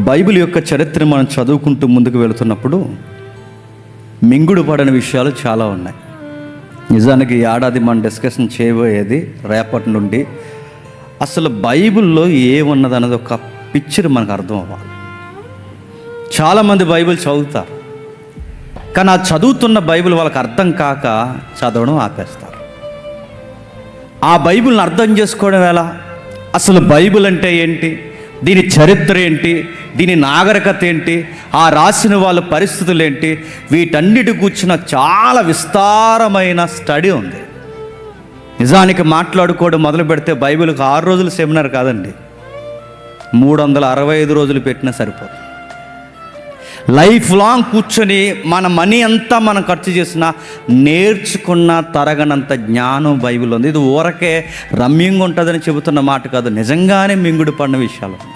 Bible యొక్క చరిత్రను మనం చదువుకుంటూ ముందుకు వెళుతున్నప్పుడు మింగుడు పడని విషయాలు చాలా ఉన్నాయి. నిజానికి ఈ ఏడాది మనం డిస్కషన్ చేయబోయేది రేపటి నుండి అసలు బైబిల్లో ఏమున్నది అన్నది ఒక పిక్చర్ మనకు అర్థం అవ్వాలి. చాలామంది బైబిల్ చదువుతారు, కానీ ఆ చదువుతున్న బైబిల్ వాళ్ళకి అర్థం కాక చదవడం ఆపేస్తారు. ఆ బైబిల్ని అర్థం చేసుకోవడం ఎలా, అసలు బైబిల్ అంటే ఏంటి, దీని చరిత్ర ఏంటి, దీని నాగరికత ఏంటి, ఆ రాసిన వాళ్ళ పరిస్థితులు ఏంటి, వీటన్నిటి కూర్చున్న చాలా విస్తారమైన స్టడీ ఉంది. నిజానికి మాట్లాడుకోవడం మొదలు పెడితే బైబిల్కి 6 రోజుల సెమినార్ కాదండి, 365 రోజులు పెట్టినా సరిపోతుంది. లైఫ్ లాంగ్ కూర్చొని మన మనీ అంతా మనం ఖర్చు చేసినా నేర్చుకున్న తరగనంత జ్ఞానం బైబిల్ ఉంది. ఇది ఊరకే రమ్యంగా ఉంటుందని చెబుతున్న మాట కాదు, నిజంగానే మింగుడు పడిన విషయాలు ఉన్నాయి.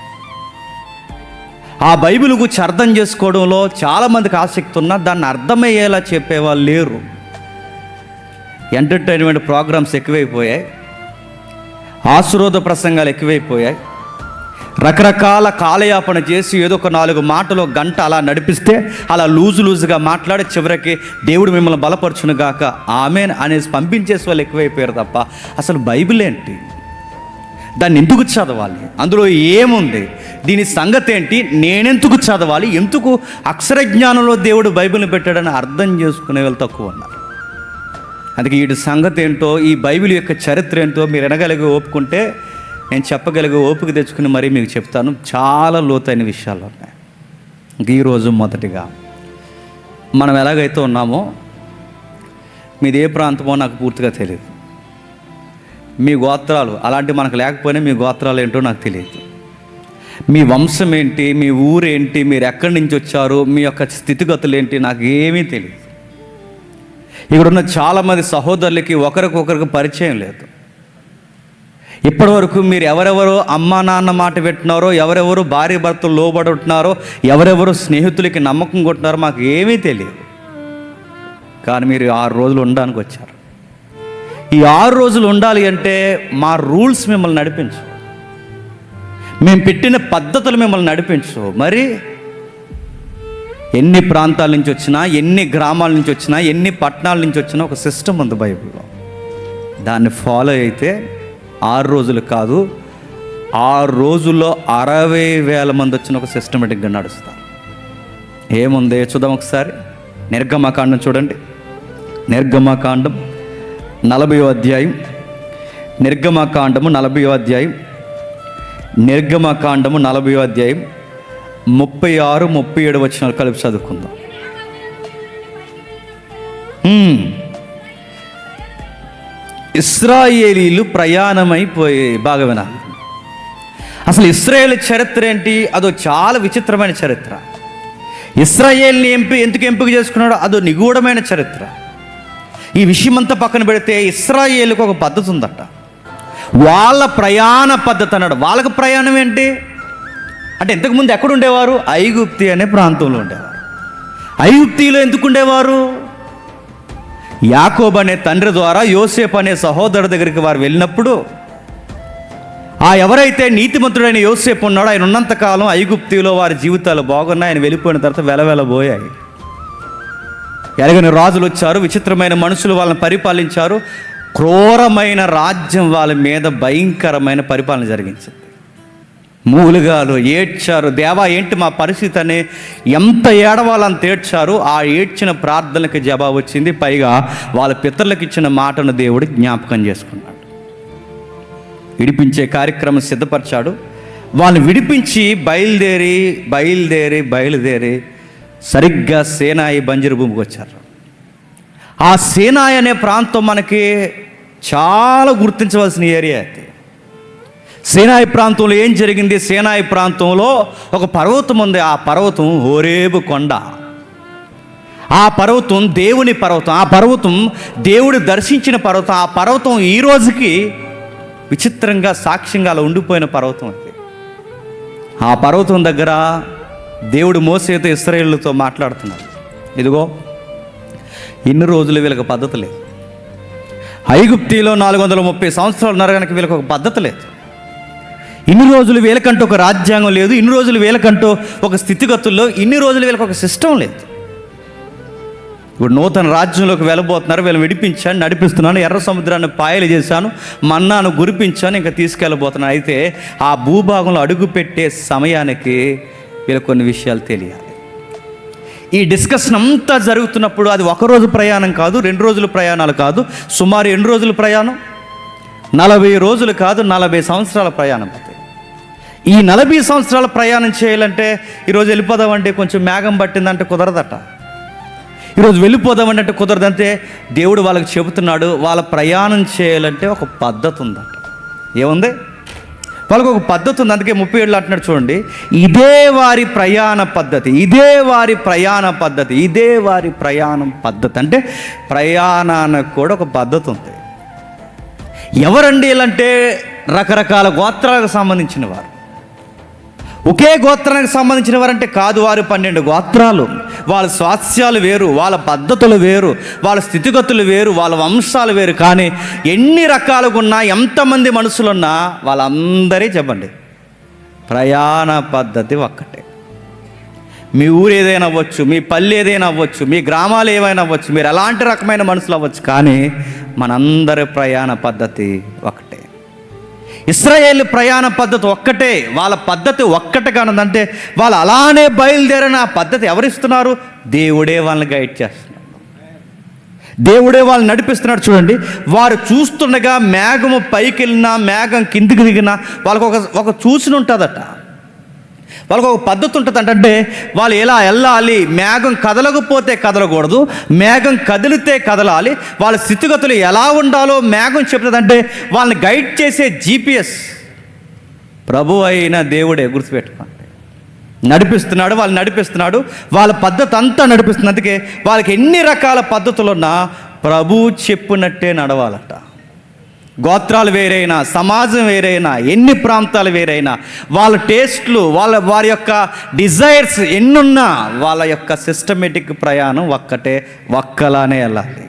ఆ బైబిల్ గురించి అర్థం చేసుకోవడంలో చాలామందికి ఆసక్తి ఉన్నా దాన్ని అర్థమయ్యేలా చెప్పేవాళ్ళు లేరు. ఎంటర్టైన్మెంట్ ప్రోగ్రామ్స్ ఎక్కువైపోయాయి, ఆశీర్వాద ప్రసంగాలు ఎక్కువైపోయాయి, రకరకాల కాలయాపన చేసి ఏదో ఒక 4 మాటలు గంట అలా నడిపిస్తే అలా లూజుగా మాట్లాడి చివరికి దేవుడు మిమ్మల్ని బలపరచును గాక ఆమెన్ అనేసి పంపించేసి వాళ్ళు ఎక్కువైపోయారు తప్ప అసలు బైబిల్ ఏంటి, దాన్ని ఎందుకు చదవాలి, అందులో ఏముంది, దీని సంగతి ఏంటి, నేనెందుకు చదవాలి, ఎందుకు అక్షర జ్ఞానంలో దేవుడు బైబిల్ని పెట్టాడని అర్థం చేసుకునే వాళ్ళు తక్కువ ఉన్నారు. అందుకే వీటి సంగతి ఏంటో, ఈ బైబిల్ యొక్క చరిత్ర ఏంటో మీరు వినగలిగి ఓపుకుంటే నేను చెప్పగలిగే ఓపిక తెచ్చుకుని మరీ మీకు చెప్తాను. చాలా లోతైన విషయాలు ఉన్నాయి. ఇంక ఈరోజు మొదటిగా మనం ఎలాగైతే ఉన్నామో, మీది ఏ ప్రాంతమో నాకు పూర్తిగా తెలియదు, మీ గోత్రాలు అలాంటి మనకు లేకపోయినా మీ గోత్రాలు ఏంటో నాకు తెలియదు, మీ వంశం ఏంటి, మీ ఊరేంటి, మీరు ఎక్కడి నుంచి వచ్చారు, మీ యొక్క స్థితిగతులు ఏంటి నాకు ఏమీ తెలియదు. ఇక్కడున్న చాలామంది సహోదరులకి ఒకరికొకరికి పరిచయం లేదు. ఇప్పటి వరకు మీరు ఎవరెవరో అమ్మా నాన్న మాట పెట్టినారో, ఎవరెవరు భార్య భర్తలు లోబడి ఉంటున్నారో, ఎవరెవరు స్నేహితులకి నమ్మకం కొట్టినారో మాకు ఏమీ తెలియదు. కానీ మీరు 6 రోజులు ఉండడానికి వచ్చారు. ఈ 6 రోజులు ఉండాలి అంటే మా రూల్స్ మిమ్మల్ని నడిపించు, మేము పెట్టిన పద్ధతులు మిమ్మల్ని నడిపించు. మరి ఎన్ని ప్రాంతాల నుంచి వచ్చినా, ఎన్ని గ్రామాల నుంచి వచ్చినా, ఎన్ని పట్టణాల నుంచి వచ్చినా ఒక సిస్టమ్ ఉంది బైబిల్లో. దాన్ని ఫాలో అయితే 6 రోజులు కాదు, 6 రోజుల్లో 60,000 మంది వచ్చిన ఒక సిస్టమేటిక్గా నడుస్తారు. ఏముంది చూద్దాం ఒకసారి. నిర్గమకాండం చూడండి, నిర్గమకాండం 40వ అధ్యాయం, నిర్గమకాండము 40వ అధ్యాయం, నిర్గమకాండము 40వ అధ్యాయం 36, 37 వచనాలు కలిపి చదువుకుందాం. ఇశ్రాయేలీలు ప్రయాణమైపోయే బాగా వినాలి. అసలు ఇశ్రాయేల్ చరిత్ర ఏంటి, అదో చాలా విచిత్రమైన చరిత్ర. ఇశ్రాయేల్ని ఎందుకు ఎంపిక చేసుకున్నాడో అదో నిగూఢమైన చరిత్ర. ఈ విషయం అంతా పక్కన పెడితే ఇశ్రాయేలుకు ఒక పద్ధతి ఉందట, వాళ్ళ ప్రయాణ పద్ధతి అన్నాడు. వాళ్ళకి ప్రయాణం ఏంటి అంటే, ఇంతకుముందు ఎక్కడ ఉండేవారు, ఐగుప్తి అనే ప్రాంతంలో ఉండేవారు. ఐగుప్తిలో ఎందుకు ఉండేవారు, యాకోబు అనే తండ్రి ద్వారా యోసేపు అనే సహోదరుడి దగ్గరికి వారు వెళ్ళినప్పుడు, ఆ ఎవరైతే నీతిమంతుడైన యోసేపు ఉన్నాడో ఆయన ఉన్నంతకాలం ఐగుప్తిలో వారి జీవితాలు బాగున్నాయి. ఆయన వెళ్ళిపోయిన తర్వాత వెలవెలబోయాయి. ఎరగని రాజులు వచ్చారు, విచిత్రమైన మనుషులు వాళ్ళని పరిపాలించారు. క్రూరమైన రాజ్యం వాళ్ళ మీద భయంకరమైన పరిపాలన జరిగించింది. మూలుగాలు ఏడ్చారు, దేవా ఏంటి మా పరిస్థితి అని ఎంత ఏడవాళ్ళని ఏడ్చారు. ఆ ఏడ్చిన ప్రార్థనలకు జవాబు వచ్చింది. పైగా వాళ్ళ పితరులకు ఇచ్చిన మాటను దేవుడు జ్ఞాపకం చేసుకున్నాడు. విడిపించే కార్యక్రమం సిద్ధపరిచాడు. వాళ్ళు విడిపించి బయలుదేరి సరిగ్గా సేనాయి బంజరు భూమికి వచ్చారు. ఆ సేనాయి అనే ప్రాంతం మనకి చాలా గుర్తించవలసిన ఏరియా. అది సేనాయి ప్రాంతంలో ఏం జరిగింది, సేనాయి ప్రాంతంలో ఒక పర్వతం ఉంది. ఆ పర్వతం హోరేబు కొండ. ఆ పర్వతం దేవుని పర్వతం, ఆ పర్వతం దేవుడు దర్శించిన పర్వతం. ఆ పర్వతం ఈ రోజుకి విచిత్రంగా సాక్ష్యంగా అలా ఉండిపోయిన పర్వతం అది. ఆ పర్వతం దగ్గర దేవుడు మోసేతో ఇశ్రాయేలుతో మాట్లాడుతున్నాడు. ఇదిగో ఇన్ని రోజులు వీళ్ళకి పద్ధతి లేదు, ఐగుప్తిలో 430 సంవత్సరాలు ఉన్నారు కనుక వీళ్ళకి ఒక పద్ధతి లేదు. ఇన్ని రోజులు వీళ్ళకంటూ ఒక రాజ్యాంగం లేదు, ఇన్ని రోజులు వీళ్ళకంటూ ఒక స్థితిగతుల్లో, ఇన్ని రోజులు వీళ్ళకి ఒక సిస్టం లేదు. ఇప్పుడు నూతన రాజ్యంలోకి వెళ్ళబోతున్నారు. వీళ్ళని విడిపించాను, నడిపిస్తున్నాను, ఎర్ర సముద్రాన్ని పాయలు చేశాను, మన్నాను గురిపించాను, ఇంకా తీసుకెళ్ళబోతున్నాను. అయితే ఆ భూభాగంలో అడుగు పెట్టే సమయానికి వీళ్ళకి కొన్ని విషయాలు తెలియాలి. ఈ డిస్కషన్ అంతా జరుగుతున్నప్పుడు అది ఒకరోజు ప్రయాణం కాదు, 2 రోజుల ప్రయాణాలు కాదు, సుమారు ఎన్ని రోజుల ప్రయాణం? 40 రోజులు కాదు, 40 సంవత్సరాల ప్రయాణం. ఈ 40 సంవత్సరాల ప్రయాణం చేయాలంటే ఈరోజు వెళ్ళిపోదామంటే కొంచెం మేఘం పట్టిందంటే కుదరదట. ఈరోజు వెళ్ళిపోదామంటే కుదరదంటే దేవుడు వాళ్ళకి చెబుతున్నాడు, వాళ్ళ ప్రయాణం చేయాలంటే ఒక పద్ధతి ఉందట. ఏముంది? వాళ్ళకు ఒక పద్ధతి ఉంది. అందుకే 37 అంటున్నాడు చూడండి, ఇదే వారి ప్రయాణ పద్ధతి, ఇదే వారి ప్రయాణ పద్ధతి, ఇదే వారి ప్రయాణం పద్ధతి. అంటే ప్రయాణానికి కూడా ఒక పద్ధతి ఉంది. ఎవరండి వీళ్ళంటే రకరకాల గోత్రాలకు సంబంధించిన వారు. ఒకే గోత్రానికి సంబంధించిన వారంటే కాదు, వారు 12 గోత్రాలు. వాళ్ళ స్వాస్థ్యాలు వేరు, వాళ్ళ పద్ధతులు వేరు, వాళ్ళ స్థితిగతులు వేరు, వాళ్ళ వంశాలు వేరు. కానీ ఎన్ని రకాలుగా ఉన్నా, ఎంతమంది మనుషులున్నా వాళ్ళందరి చెప్పండి ప్రయాణ పద్ధతి ఒక్కటే. మీ ఊరు ఏదైనా అవ్వచ్చు, మీ పల్లె ఏదైనా అవ్వచ్చు, మీ గ్రామాలు ఏవైనా అవ్వచ్చు, మీరు ఎలాంటి రకమైన మనుషులు అవ్వచ్చు, కానీ మనందరి ప్రయాణ పద్ధతి ఒకటే. ఇశ్రాయేలు ప్రయాణ పద్ధతి ఒక్కటే, వాళ్ళ పద్ధతి ఒక్కటిగా ఉన్నదంటే వాళ్ళు అలానే బయలుదేరిన ఆ పద్ధతి ఎవరిస్తున్నారు? దేవుడే వాళ్ళని గైడ్ చేస్తున్నారు, దేవుడే వాళ్ళని నడిపిస్తున్నాడు. చూడండి, వారు చూస్తుండగా మేఘము పైకి వెళ్ళినా, మేఘం కిందికి దిగినా వాళ్ళకు ఒక చూసిన ఉంటుందట. వాళ్ళకు ఒక పద్ధతి ఉంటుంది. అంటే వాళ్ళు ఎలా వెళ్ళాలి, మేఘం కదలకపోతే కదలకూడదు, మేఘం కదిలితే కదలాలి, వాళ్ళ స్థితిగతులు ఎలా ఉండాలో మేఘం చెప్తుందంటే వాళ్ళని గైడ్ చేసే GPS ప్రభు అయిన దేవుడే. గుర్తుపెట్టుకోండి, నడిపిస్తున్నాడు, వాళ్ళు నడిపిస్తున్నాడు, వాళ్ళ పద్ధతి అంతా నడిపిస్తుంది. అందుకే వాళ్ళకి ఎన్ని రకాల పద్ధతులున్నా ప్రభు చెప్పినట్టే నడవాలట. గోత్రాలు వేరైనా, సమాజం వేరైనా, ఎన్ని ప్రాంతాలు వేరైనా, వాళ్ళ టేస్ట్లు, వారి యొక్క డిజైర్స్ ఎన్నున్నా వాళ్ళ యొక్క సిస్టమేటిక్ ప్రయాణం ఒక్కటే, ఒక్కలానే వెళ్ళాలి.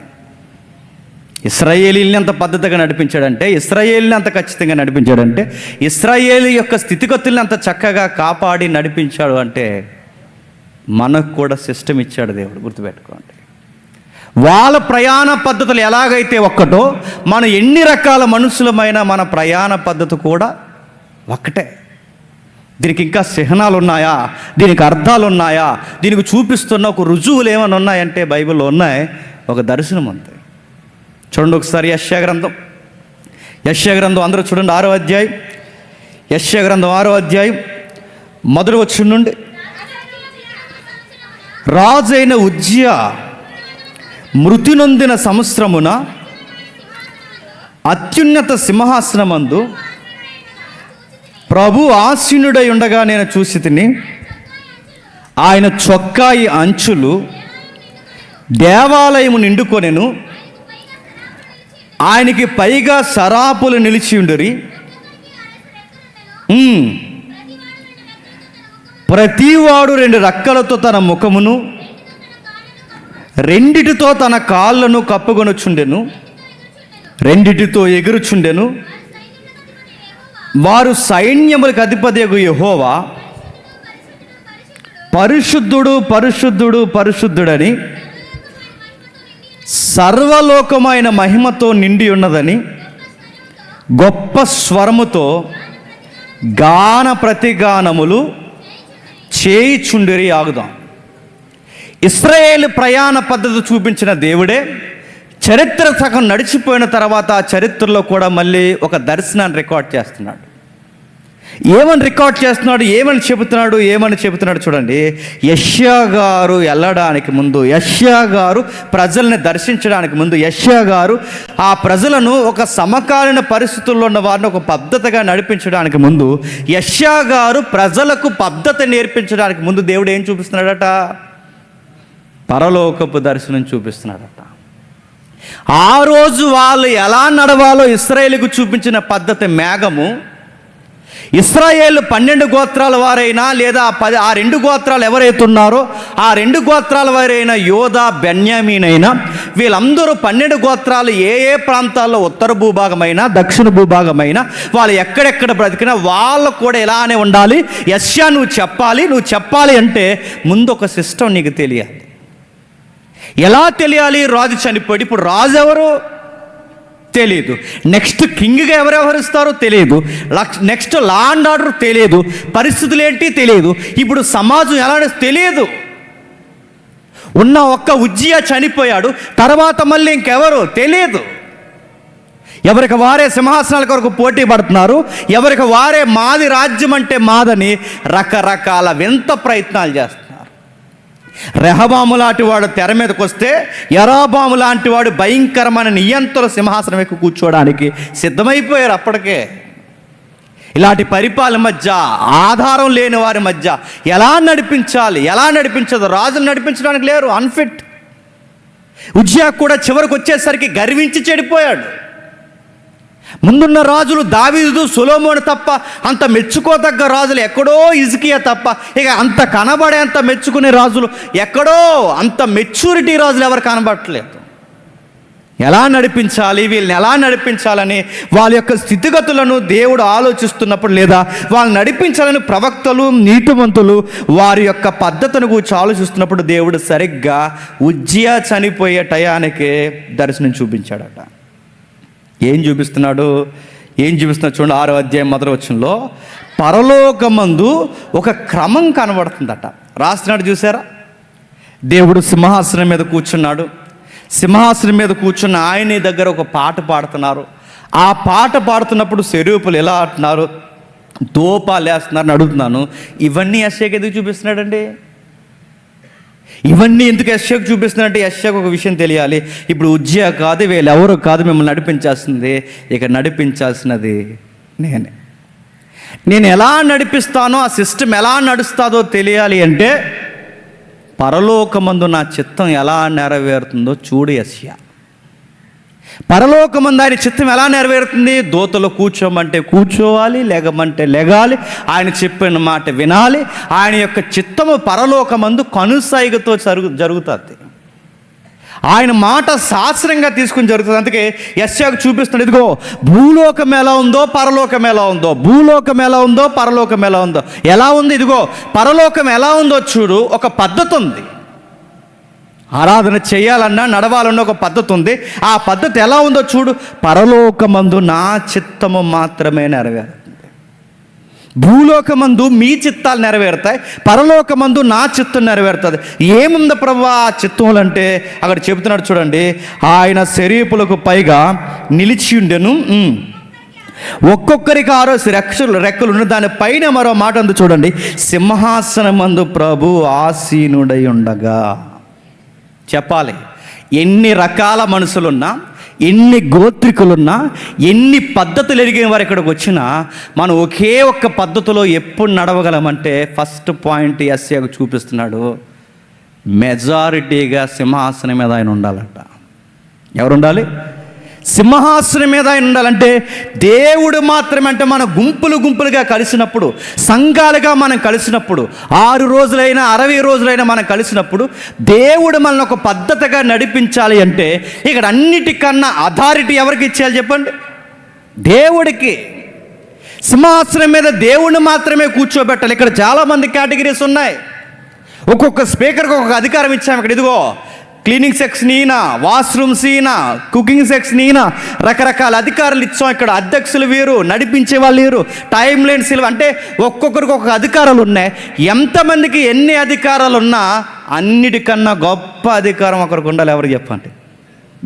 ఇశ్రాయేలీని అంత పద్ధతిగా నడిపించాడంటే, ఇశ్రాయేలీని అంత ఖచ్చితంగా నడిపించాడంటే, ఇశ్రాయేలు యొక్క స్థితిగతుల్ని అంత చక్కగా కాపాడి నడిపించాడు అంటే మనకు కూడా సిస్టమ్ ఇచ్చాడు దేవుడు. గుర్తుపెట్టుకోండి, వాళ్ళ ప్రయాణ పద్ధతులు ఎలాగైతే ఒక్కటో, మన ఎన్ని రకాల మనుషులమైనా మన ప్రయాణ పద్ధతి కూడా ఒక్కటే. దీనికి ఇంకా చిహ్నాలు ఉన్నాయా, దీనికి అర్థాలు ఉన్నాయా, దీనికి చూపిస్తున్న ఒక రుజువులు ఏమైనా ఉన్నాయంటే బైబిల్లో ఉన్నాయి. ఒక దర్శనం ఉంది. చూడండి ఒకసారి యెషయా గ్రంథం అందరూ చూడండి, 6వ అధ్యాయం. యెషయా గ్రంథం 6వ అధ్యాయం మొదటి వచనం నుండి. రాజైన ఉజ్జియా మృతి నొందిన సంవత్సరమున అత్యున్నత సింహాసనమందు ప్రభు ఆసీనుడై ఉండగా నేను చూసి తిని, ఆయన చొక్కాయి అంచులు దేవాలయము నిండుకొనెను, ఆయనకి పైగా సరాపులు నిలిచి ఉండిరి, ప్రతివాడు 2 రెక్కలతో తన ముఖమును, 2 తన కాళ్ళను కప్పుకొనుచుండెను, 2 ఎగురుచుండెను. వారు సైన్యములకు అధిపతియగు యెహోవా పరిశుద్ధుడు, పరిశుద్ధుడు, పరిశుద్ధుడని, సర్వలోకమైన మహిమతో నిండి ఉన్నదని గొప్ప స్వరముతో గాన ప్రతిగానములు చేయిచుండిరి. ఆగుదాం. ఇశ్రాయేలు ప్రయాణ పద్ధతి చూపించిన దేవుడే చరిత్ర సగం నడిచిపోయిన తర్వాత ఆ చరిత్రలో కూడా మళ్ళీ ఒక దర్శనాన్ని రికార్డ్ చేస్తున్నాడు. ఏమని రికార్డ్ చేస్తున్నాడు, ఏమని చెబుతున్నాడు చూడండి. యెషయా గారు వెళ్ళడానికి ముందు, యెషయా గారు ప్రజల్ని దర్శించడానికి ముందు, యెషయా గారు ఆ ప్రజలను ఒక సమకాలీన పరిస్థితుల్లో ఉన్న వారిని ఒక పద్ధతిగా నడిపించడానికి ముందు, యెషయా గారు ప్రజలకు పద్ధతి నేర్పించడానికి ముందు దేవుడు ఏం చూపిస్తున్నాడట? పరలోకపు దర్శనం చూపిస్తున్నాడట. ఆ రోజు వాళ్ళు ఎలా నడవాలో ఇశ్రాయేలుకు చూపించిన పద్ధతి మేఘము, ఇశ్రాయేలు 12 గోత్రాల వారైనా లేదా ఆ 2 గోత్రాలు ఎవరైతే ఉన్నారో ఆ 2 గోత్రాల వారైనా యోధా బెన్యామీనైనా వీళ్ళందరూ 12 గోత్రాలు ఏ ఏ ప్రాంతాల్లో ఉత్తర భూభాగమైనా దక్షిణ భూభాగమైనా వాళ్ళు ఎక్కడెక్కడ బ్రతికినా వాళ్ళు కూడా ఇలానే ఉండాలి. యెషయా నువ్వు చెప్పాలి అంటే ముందు ఒక సిస్టమ్ నీకు తెలియాలి. ఎలా తెలియాలి? రాజు చనిపోయి ఇప్పుడు రాజు ఎవరు తెలియదు, నెక్స్ట్ కింగ్గా ఎవరెవరిస్తారో తెలియదు, నెక్స్ట్ లా అండ్ ఆర్డర్ తెలియదు, పరిస్థితులు ఏంటి తెలియదు, ఇప్పుడు సమాజం ఎలా తెలియదు. ఉన్న ఒక్క ఉజ్జియా చనిపోయాడు, తర్వాత మళ్ళీ ఇంకెవరు తెలియదు. ఎవరికి వారే సింహాసనాల కొరకు పోటీ పడుతున్నారు, ఎవరికి వారే మాది రాజ్యం అంటే మాదని రకరకాల వింత ప్రయత్నాలు చేస్తున్నారు. రెహబాము లాంటి వాడు తెర మీదకి వస్తే యరాబాము లాంటి వాడు భయంకరమైన నియంత్రణ సింహాసనం ఎక్కువ కూర్చోవడానికి సిద్ధమైపోయారు. అప్పటికే ఇలాంటి పరిపాలన మధ్య, ఆధారం లేని వారి మధ్య ఎలా నడిపించదు. రాజులు నడిపించడానికి లేరు, అన్ఫిట్. ఉజ్జియా కూడా చివరికి వచ్చేసరికి గర్వించి చెడిపోయాడు. ముందున్న రాజులు దావీదు సొలొమోను తప్ప అంత మెచ్చుకోదగ్గ రాజులు ఎక్కడో హిజ్కియా తప్ప, ఇక అంత కనబడేంత మెచ్చుకునే రాజులు ఎక్కడో, అంత మెచ్యూరిటీ రాజులు ఎవరు కనబడట్లేదు. వీళ్ళని ఎలా నడిపించాలని వాళ్ళ యొక్క స్థితిగతులను దేవుడు ఆలోచిస్తున్నప్పుడు, లేదా వాళ్ళు నడిపించాలని ప్రవక్తలు నీతిమంతులు వారి యొక్క పద్ధతిని గురించి ఆలోచిస్తున్నప్పుడు దేవుడు సరిగ్గా ఉజ్జియా చనిపోయే టయానికి దర్శనం చూపించాడట. ఏం చూపిస్తున్నాడు చూడండి. 6వ అధ్యాయం మొదటి వచనంలో పరలోకమందు ఒక క్రమం కనబడుతుందట. రాస్తున్నాడు చూసారా? దేవుడు సింహాసనం మీద కూర్చున్నాడు. సింహాసనం మీద కూర్చున్న ఆయన దగ్గర ఒక పాట పాడుతున్నారు. ఆ పాట పాడుతున్నప్పుడు సెరూపులు ఎలా అంటున్నారు, దోపాలు వేస్తున్నారని అడుగుతున్నాను. ఇవన్నీ యెషయాకి ఎందుకు చూపిస్తున్నాడండి? ఇవన్నీ ఎందుకు యెషయాకు చూపిస్తున్నాడంటే యెషయాకు ఒక విషయం తెలియాలి. ఇప్పుడు ఉజ్జియా కాదు, వీళ్ళెవరూ కాదు మిమ్మల్ని నడిపించాల్సింది, ఇక నడిపించాల్సినది నేను ఎలా నడిపిస్తానో, ఆ సిస్టమ్ ఎలా నడుస్తుందో తెలియాలి అంటే పరలోకమందు నా చిత్తం ఎలా నెరవేరుతుందో చూడు యెషయా. పరలోకమందు ఆయన చిత్తం ఎలా నెరవేరుతుంది? దూతలు కూర్చోమంటే కూర్చోవాలి, లెగమంటే లెగాలి, ఆయన చెప్పిన మాట వినాలి. ఆయన యొక్క చిత్తము పరలోకమందు కనుసైగతో జరుగుతుంది. ఆయన మాట శాస్త్రంగా తీసుకుని జరుగుతుంది. అందుకే యెషయాకు చూపిస్తున్నాడు, ఇదిగో భూలోకం ఎలా ఉందో పరలోకం ఎలా ఉందో, భూలోకం ఎలా ఉందో పరలోకం ఎలా ఉందో. ఎలా ఉంది? ఇదిగో పరలోకం ఎలా ఉందో చూడు. ఒక పద్ధతి ఉంది, ఆరాధన చేయాలన్నా నడవాలన్నా ఒక పద్ధతి ఉంది. ఆ పద్ధతి ఎలా ఉందో చూడు. పరలోకమందు నా చిత్తము మాత్రమే నెరవేరుతుంది. భూలోకమందు మీ చిత్తాలు నెరవేరుతాయి, పరలోకమందు నా చిత్తం నెరవేరుతుంది. ఏముంది ప్రభువా ఆ చిత్తంలో అంటే అక్కడ చెబుతున్నాడు చూడండి. ఆయన శరీపులకు పైగా నిలిచి ఉండెను, ఒక్కొక్కరికి 6 రెక్కలు దానిపైన మరో మాట ఉంది చూడండి. సింహాసనమందు ప్రభు ఆసీనుడై ఉండగా. చెప్పాలి, ఎన్ని రకాల మనుషులున్నా, ఎన్ని గోత్రికులున్నా, ఎన్ని పద్ధతులు ఎరిగిన వారు ఇక్కడికి వచ్చినా మనం ఒకే ఒక్క పద్ధతిలో ఎప్పుడు నడవగలమంటే ఫస్ట్ పాయింట్ యెషయాకు చూపిస్తున్నాడు. మెజారిటీగా సింహాసనం మీద ఆయన ఉండాలంట. ఎవరు ఉండాలి? సింహాసనం మీద ఆయన ఉండాలంటే దేవుడు మాత్రమే. అంటే మన గుంపులుగా కలిసినప్పుడు, సంఘాలుగా మనం కలిసినప్పుడు, 6 రోజులైనా 60 రోజులైనా మనం కలిసినప్పుడు దేవుడు మనల్ని ఒక పద్ధతిగా నడిపించాలి అంటే ఇక్కడ అన్నిటికన్నా అథారిటీ ఎవరికి ఇచ్చేయాలి చెప్పండి? దేవుడికి. సింహాసనం మీద దేవుడిని మాత్రమే కూర్చోబెట్టాలి. ఇక్కడ చాలామంది కేటగిరీస్ ఉన్నాయి. ఒక్కొక్క స్పీకర్కి ఒక్కొక్క అధికారం ఇచ్చాము. ఇక్కడ ఇదిగో క్లీనింగ్ సెక్షన్ ఈయన, వాష్రూమ్స్ ఈయన, కుకింగ్ సెక్షన్ ఈయన, రకరకాల అధికారులు ఇచ్చాం. ఇక్కడ అధ్యక్షులు వీరు, నడిపించే వాళ్ళు వీరు, టైం లైన్ సిల్వ అంటే ఒక్కొక్కరికి ఒక్కొక్క అధికారాలు ఉన్నాయి. ఎంతమందికి ఎన్ని అధికారాలు ఉన్నా అన్నిటికన్నా గొప్ప అధికారం ఒకరికి ఉండాలి. ఎవరికి చెప్పండి?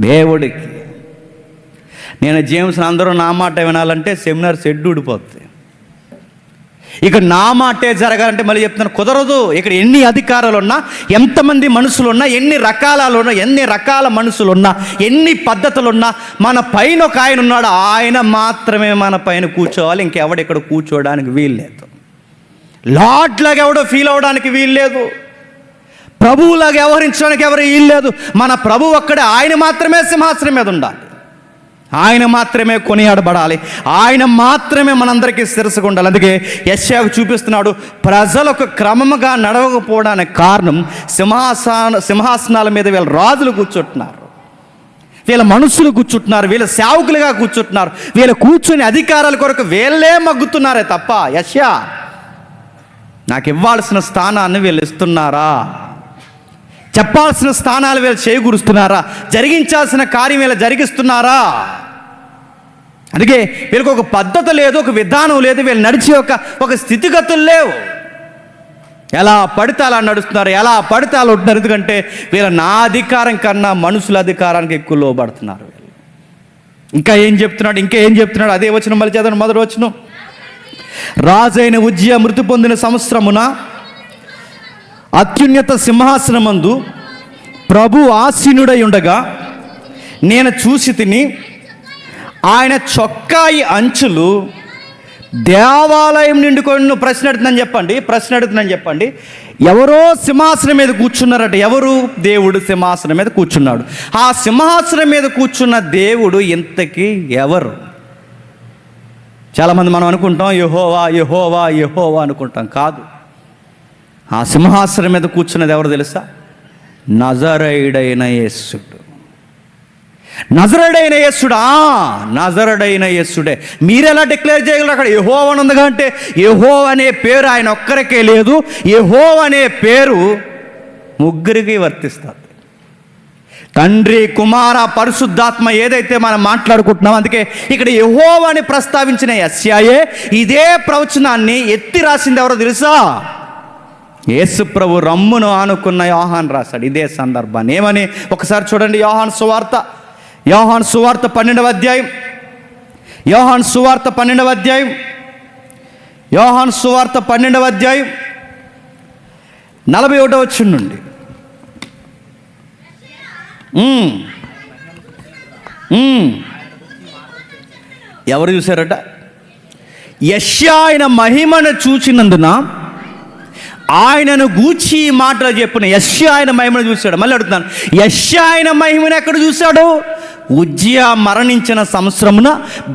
దేవుడికి. నేను జేమ్స్ని అందరూ నా మాట వినాలంటే సెమినార్ షెడ్ ఊడిపోతుంది. ఇక్కడ నా మాటే జరగాలంటే మళ్ళీ చెప్తున్నాను, కుదరదు. ఇక్కడ ఎన్ని అధికారాలు ఉన్నా, ఎంతమంది మనుషులు ఉన్నా, ఎన్ని రకాల మనుషులు ఉన్నా, ఎన్ని పద్ధతులున్నా, మన పైన ఒక ఆయన ఉన్నాడు. ఆయన మాత్రమే మన పైన కూర్చోవాలి. ఇంకెవడు ఇక్కడ కూర్చోవడానికి వీల్లేదు. లార్డ్లాగా ఎవడో ఫీల్ అవ్వడానికి వీల్లేదు. ప్రభువులాగా వ్యవహరించడానికి ఎవరు వీల్లేదు. మన ప్రభు ఒక్కడే, ఆయన మాత్రమే సింహాసనం మీద ఉండాలి. ఆయన మాత్రమే కొనియాడబడాలి, ఆయన మాత్రమే మనందరికీ శిరస్సుగా ఉండాలి. అందుకే యెషయాకు చూపిస్తున్నాడు, ప్రజలకు క్రమముగా నడవకపోవడానికి కారణం సింహాసనాల మీద వీళ్ళ రాజులు కూర్చుంటున్నారు, వీళ్ళ మనుషులు కూర్చుంటున్నారు, వీళ్ళ సేవకులుగా కూర్చుంటున్నారు, వీళ్ళ కూర్చుని అధికారాల కొరకు వీళ్ళే మగ్గుతున్నారే తప్ప యెషయా నాకు ఇవ్వాల్సిన స్థానాన్ని వీళ్ళు ఇస్తున్నారా, చెప్పాల్సిన స్థానాలు వీళ్ళు చేకూరుస్తున్నారా, జరిగించాల్సిన కార్యం వీళ్ళు జరిగిస్తున్నారా? అందుకే వీళ్ళకి ఒక పద్ధతి లేదు, ఒక విధానం లేదు, వీళ్ళు నడిచే ఒక స్థితిగతులు లేవు. ఎలా పడితే అలా నడుస్తున్నారు, ఎలా పడితే అలా ఉంటున్నారు. ఎందుకంటే వీళ్ళ నా అధికారం కన్నా మనుషుల అధికారానికి ఎక్కువ లోబడుతున్నారు. ఇంకా ఏం చెప్తున్నాడు అదే వచనం మళ్ళీ చదవండి. మొదటి వచనం, రాజైన ఉజ్జియా మృతి పొందిన సంవత్సరమున అత్యున్నత సింహాసనమందు ప్రభు ఆసీనుడై ఉండగా నేను చూసి తిని ఆయన చొక్కాయి అంచులు దేవాలయం నిండుకొని. ప్రశ్న అడుగుతున్నాను చెప్పండి. ఎవరో సింహాసనం మీద కూర్చున్నారట. ఎవరు? దేవుడు సింహాసనం మీద కూర్చున్నాడు. ఆ సింహాసనం మీద కూర్చున్న దేవుడు ఇంతకీ ఎవరు? చాలామంది మనం అనుకుంటాం యెహోవా యెహోవా యెహోవా అనుకుంటాం. కాదు, ఆ సింహాసనం మీద కూర్చున్నది ఎవరు తెలుసా? నజరేయుడైన యేసుడు. నజరేయుడైన యేసుడా? నజరేయుడైన యేసుడే. మీరెలా డిక్లేర్ చేయగలరు? అక్కడ యెహోవా అని ఉందిగా అంటే యెహోవా అనే పేరు ఆయన ఒక్కరికే లేదు. యెహోవా అనే పేరు ముగ్గురికి వర్తిస్తుంది. తండ్రి, కుమార, పరిశుద్ధాత్మ ఏదైతే మనం మాట్లాడుకుంటున్నాం. అందుకే ఇక్కడ యెహోవా అని ప్రస్తావించిన యెషయాయే ఇదే ప్రవచనాన్ని ఎత్తి రాసింది ఎవరో తెలుసా? యేసు ప్రభు రమ్మును ఆనుకున్న యోహాను రాశాడు ఇదే సందర్భాన్ని. ఏమని ఒకసారి చూడండి. యోహాను సువార్త 12వ అధ్యాయం. యోహాను సువార్త 12వ అధ్యాయం. 41వ వచనం నుండి. ఎవరు చూశారట? యెషయా ఆయన మహిమను చూచినందున ఆయనను గూర్చి ఈ మాటలు చెప్పిన యెషయా ఆయన మహిమను చూశాడు. మళ్ళీ అడుగుతున్నాను, యెషయా ఆయన మహిమను ఎక్కడ చూశాడు? ఉజ్జియా మరణించిన సంవత్సరమున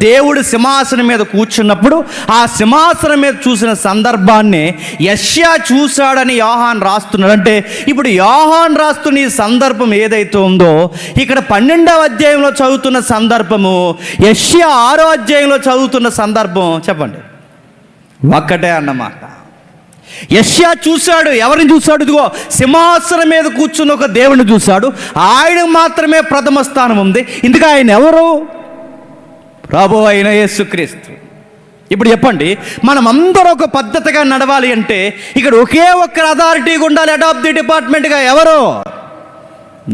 దేవుడు సింహాసనం మీద కూర్చున్నప్పుడు ఆ సింహాసనం మీద చూసిన సందర్భాన్ని యెషయా చూశాడని యోహాను రాస్తున్నాడు. అంటే ఇప్పుడు యోహాను రాస్తున్న ఈ సందర్భం ఏదైతే ఉందో ఇక్కడ 12వ అధ్యాయంలో చదువుతున్న సందర్భము, యెషయా 6వ అధ్యాయంలో చదువుతున్న సందర్భం చెప్పండి ఒక్కటే అన్నమాట. యెషయా చూశాడు. ఎవరిని చూశాడు? ఇదిగో సింహాసనం మీద కూర్చున్న ఒక దేవుని చూశాడు. ఆయన మాత్రమే ప్రథమ స్థానం ఉంది. ఇందుకు ఆయన ఎవరు? ప్రభువు అయిన యేసుక్రీస్తు. ఇప్పుడు చెప్పండి, మనం అందరూ ఒక పద్ధతిగా నడవాలి అంటే ఇక్కడ ఒకే ఒక్కరు అథారిటీగా ఉండాలి. హెడ్ ఆఫ్ ది డిపార్ట్మెంట్గా ఎవరు?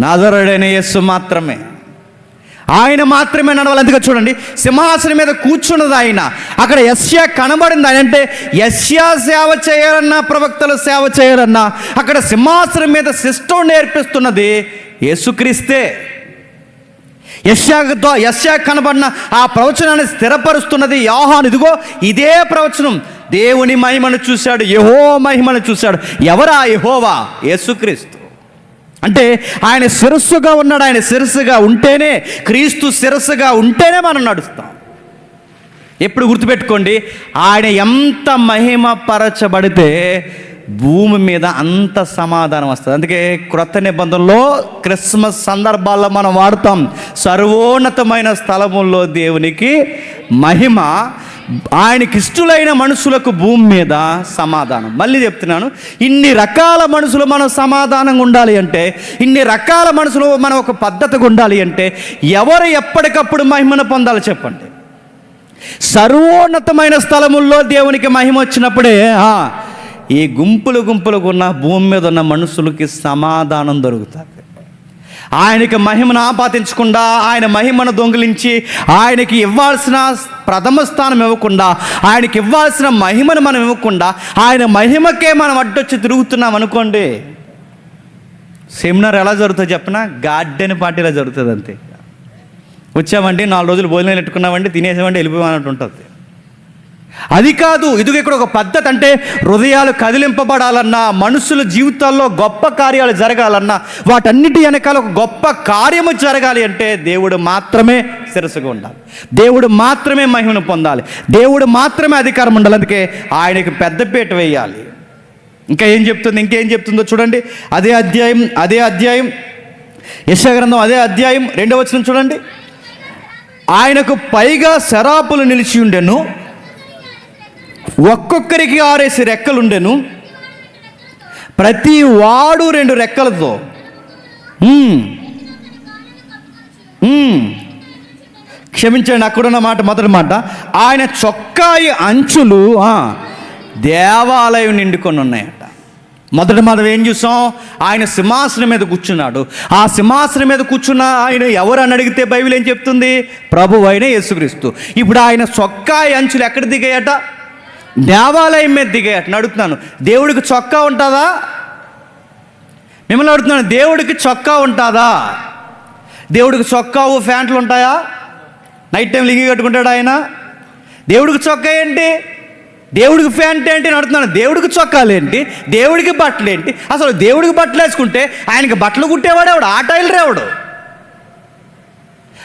నజరేయుడైన యేసు మాత్రమే. ఆయన మాత్రమే నడవాలి. అందుకే చూడండి, సింహాసనం మీద కూర్చున్నది ఆయన. అక్కడ యెషయా కనబడింది ఆయన. అంటే యెషయా సేవ చేయాలన్నా, ప్రవక్తలు సేవ చేయాలన్నా అక్కడ సింహాసనం మీద సిస్టం నేర్పిస్తున్నది యేసుక్రీస్తే. యెషయా కనబడిన ఆ ప్రవచనాన్ని స్థిరపరుస్తున్నది యోహాను. ఇదిగో ఇదే ప్రవచనం. దేవుని మహిమను చూశాడు, యెహోవా మహిమను చూశాడు. ఎవరా యెహోవా? యేసుక్రీస్తు. అంటే ఆయన శిరస్సుగా ఉన్నాడు. ఆయన శిరస్సుగా ఉంటేనే, క్రీస్తు శిరస్సుగా ఉంటేనే మనం నడుస్తాం. ఎప్పుడు గుర్తుపెట్టుకోండి, ఆయన ఎంత మహిమపరచబడితే భూమి మీద అంత సమాధానం వస్తుంది. అందుకే క్రొత్త నిబంధనలో క్రిస్మస్ సందర్భాల్లో మనం వాడుతాం, సర్వోన్నతమైన స్థలముల్లో దేవునికి మహిమ, ఆయనకి ఇష్టలైన మనుషులకు భూమి మీద సమాధానం. మళ్ళీ చెప్తున్నాను, ఇన్ని రకాల మనుషులు మనం సమాధానంగా ఉండాలి అంటే, ఇన్ని రకాల మనుషులు మనం ఒక పద్ధతిగా ఉండాలి అంటే ఎవరు ఎప్పటికప్పుడు మహిమను పొందాలి చెప్పండి? సర్వోన్నతమైన స్థలముల్లో దేవునికి మహిమ వచ్చినప్పుడే ఈ గుంపులుగా ఉన్న భూమి మీద ఉన్న మనుషులకి సమాధానం దొరుకుతుంది. ఆయనకి మహిమను ఆపాదించకుండా, ఆయన మహిమను దొంగిలించి, ఆయనకి ఇవ్వాల్సిన ప్రథమ స్థానం ఇవ్వకుండా, ఆయనకి ఇవ్వాల్సిన మహిమను మనం ఇవ్వకుండా, ఆయన మహిమకే మనం అడ్డొచ్చి తిరుగుతున్నాం అనుకోండి, సెమినార్ ఎలా జరుగుతుందో చెప్పినా గార్డెన్ పార్టీలా జరుగుతుంది. అంతే, వచ్చామండి 4 రోజులు భోజనాలు పెట్టుకున్నామండి, తినేసామండి, వెళ్ళిపోయామన్నట్టు ఉంటుంది. అది కాదు, ఇదిగో ఇక్కడ ఒక పద్ధతి. అంటే హృదయాలు కదిలింపబడాలన్నా, మనుషుల జీవితాల్లో గొప్ప కార్యాలు జరగాలన్నా, వాటన్నిటి వెనకాల ఒక గొప్ప కార్యము జరగాలి అంటే దేవుడు మాత్రమే శిరస్సుగా ఉండాలి, దేవుడు మాత్రమే మహిమను పొందాలి, దేవుడు మాత్రమే అధికారం ఉండాలి. అందుకే ఆయనకి పెద్దపీట వేయాలి. ఇంకేం చెప్తుందో చూడండి. అదే అధ్యాయం యెషయా గ్రంథం అదే అధ్యాయం 2వ వచనం చూడండి. ఆయనకు పైగా శరాపులు నిలిచి ఉండెను, ఒక్కొక్కరికి 6 రెక్కలుండెను, ప్రతి వాడు 2 రెక్కలతో. క్షమించండి, అక్కడున్న మాట మొదటి మాట. ఆయన చొక్కాయి అంచులు దేవాలయం నిండుకొని ఉన్నాయట. మొదటి మనం ఏం చూసాం? ఆయన సింహాసనం మీద కూర్చున్నాడు. ఆ సింహాసనం మీద కూర్చున్న ఆయన ఎవరు అని అడిగితే బైబిల్ ఏం చెప్తుంది? ప్రభువు అయిన యేసుక్రీస్తు. ఇప్పుడు ఆయన చొక్కాయి అంచులు ఎక్కడ దిగాయట? దేవాలయం మీద దిగాయట. అడుగుతున్నాను, దేవుడికి చొక్కా ఉంటుందా? మిమ్మల్ని అడుగుతున్నాను, దేవుడికి చొక్కా ఉంటుందా? దేవుడికి చొక్కావు ప్యాంట్లు ఉంటాయా? నైట్ టైం లింగి కట్టుకుంటాడు ఆయన? దేవుడికి చొక్కా ఏంటి? దేవుడికి ప్యాంట్ ఏంటి అని అడుగుతున్నాను. దేవుడికి చొక్కాలు ఏంటి? దేవుడికి బట్టలు ఏంటి? అసలు దేవుడికి బట్టలు వేసుకుంటే ఆయనకి బట్టలు కుట్టేవాడు ఎవడు? ఆ టైలర్ ఎవడు?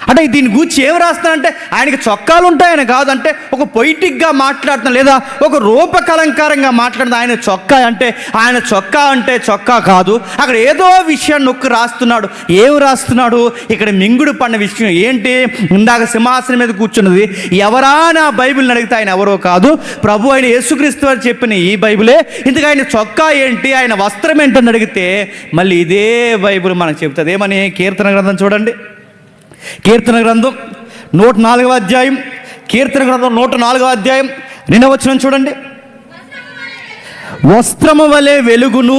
అంటే దీని గురించి ఏం రాస్తానంటే ఆయనకి చొక్కాలు ఉంటాయని కాదంటే ఒక పొయిటిక్గా మాట్లాడుతున్నాను, లేదా ఒక రూపకలంకారంగా మాట్లాడుతున్నా. ఆయన చొక్కా అంటే ఆయన చొక్కా అంటే చొక్కా కాదు. అక్కడ ఏదో విషయాన్ని నొక్కి రాస్తున్నాడు. ఏం రాస్తున్నాడు? ఇక్కడ మింగుడు పడిన విషయం ఏంటి? ఇందాక సింహాసనం మీద కూర్చున్నది ఎవరా అని ఆ బైబిల్ని అడిగితే ఆయన ఎవరో కాదు, ప్రభు అయిన యేసుక్రీస్తు వారు చెప్పిన ఈ బైబిలే. ఇందుకు ఆయన చొక్కా ఏంటి, ఆయన వస్త్రం ఏంటని అడిగితే మళ్ళీ ఇదే బైబిల్ మనకు చెప్తుంది. ఏమని? కీర్తన గ్రంథం చూడండి. కీర్తన గ్రంథం 104వ అధ్యాయం, కీర్తన గ్రంథం 104వ అధ్యాయం 2వ వచనం చూడండి. వస్త్రము వలె వెలుగును.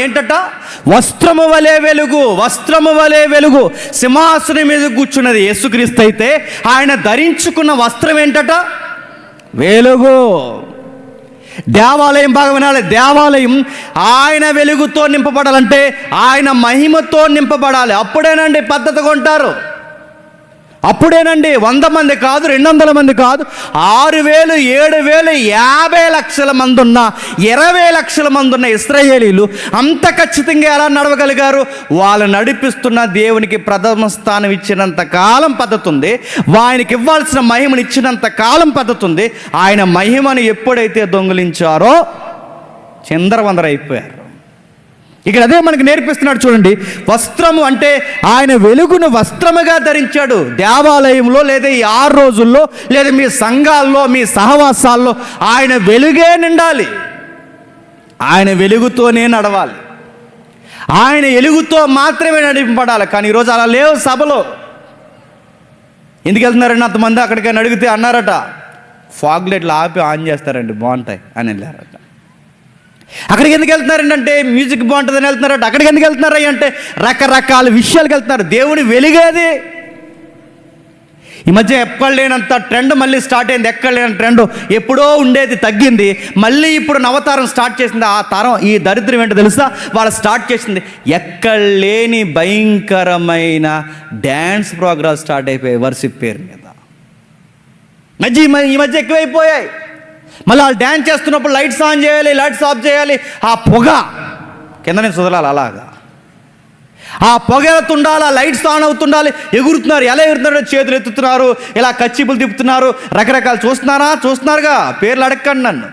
ఏంటట? వస్త్రము వలె వెలుగు, వస్త్రము వలె వెలుగు. సింహాసనం మీద కూర్చున్నది యేసుక్రీస్తు అయితే ఆయన ధరించుకున్న వస్త్రం ఏంటట? వెలుగు. దేవాలయం బాగా వినాలి. దేవాలయం ఆయన వెలుగుతో నింపబడాలంటే ఆయన మహిమతో నింపబడాలి. అప్పుడేనండి పద్ధతిగా ఉంటారు. అప్పుడేనండి 100 మంది కాదు, 200 మంది కాదు, 6,000, 7,000, 50 లక్షల మంది ఉన్న, 20 లక్షల మంది ఉన్న ఇశ్రాయేలీలు అంత ఖచ్చితంగా ఎలా నడవగలిగారు? వాళ్ళు నడిపిస్తున్న దేవునికి ప్రథమ స్థానం ఇచ్చినంత కాలం పద్ధతి ఉంది, ఆయనకి ఇవ్వాల్సిన మహిమను ఇచ్చినంత కాలం పద్ధతి ఉంది. ఆయన మహిమను ఎప్పుడైతే దొంగిలించారో చిందరవందరైపోయారు. ఇక్కడ అదే మనకి నేర్పిస్తున్నాడు చూడండి. వస్త్రము అంటే ఆయన వెలుగును వస్త్రముగా ధరించాడు. దేవాలయంలో లేదా ఈ 6 రోజుల్లో లేదా మీ సంఘాల్లో మీ సహవాసాల్లో ఆయన వెలుగే నిండాలి. ఆయన వెలుగుతోనే నడవాలి. ఆయన వెలుగుతో మాత్రమే నడిపబడాలి. కానీ ఈరోజు అలా లేవు సభలో. ఎందుకు వెళ్తున్నారండి అంతమంది? అక్కడికైనా అడిగితే అన్నారట, ఫాగ్ లైట్లు ఆపి ఆన్ చేస్తారండి, బాగుంటాయి అని వెళ్ళారట. అక్కడికి ఎందుకు వెళ్తున్నారండి అంటే మ్యూజిక్ బాగుంటుందని వెళ్తున్నారట. అక్కడికి ఎందుకు వెళ్తున్నారా అంటే రకరకాల విషయాలకు వెళ్తున్నారు. దేవుని వెలిగేది. ఈ మధ్య ఎక్కడ లేనంత ట్రెండ్ మళ్ళీ స్టార్ట్ అయింది. ఎక్కడ లేని ట్రెండ్ ఎప్పుడో ఉండేది తగ్గింది, మళ్ళీ ఇప్పుడు నవతారం స్టార్ట్ చేసింది. ఆ తరం ఈ దరిద్రం ఏంటో తెలుసా? వాళ్ళు స్టార్ట్ చేసింది ఎక్కడ లేని భయంకరమైన డ్యాన్స్ ప్రోగ్రామ్ స్టార్ట్ అయిపోయాయి వర్షిప్ పేరు మీద. ఈ మధ్య ఎక్కువైపోయాయి. మళ్ళీ వాళ్ళు డ్యాన్స్ చేస్తున్నప్పుడు లైట్స్ ఆన్ చేయాలి, లైట్స్ ఆఫ్ చేయాలి. ఆ పొగ కింద నుంచి వదలాలి. అలాగా ఆ పొగ ఎత్తుండాలి, లైట్స్ ఆన్ అవుతుండాలి. ఎగురుతున్నారు. ఎలా ఎగురుతున్నారో చేతులు ఎత్తుతున్నారు, ఇలా కచ్చిపులు తిప్పుతున్నారు, రకరకాలు చూస్తున్నారుగా. పేర్లు అడగండి నన్ను.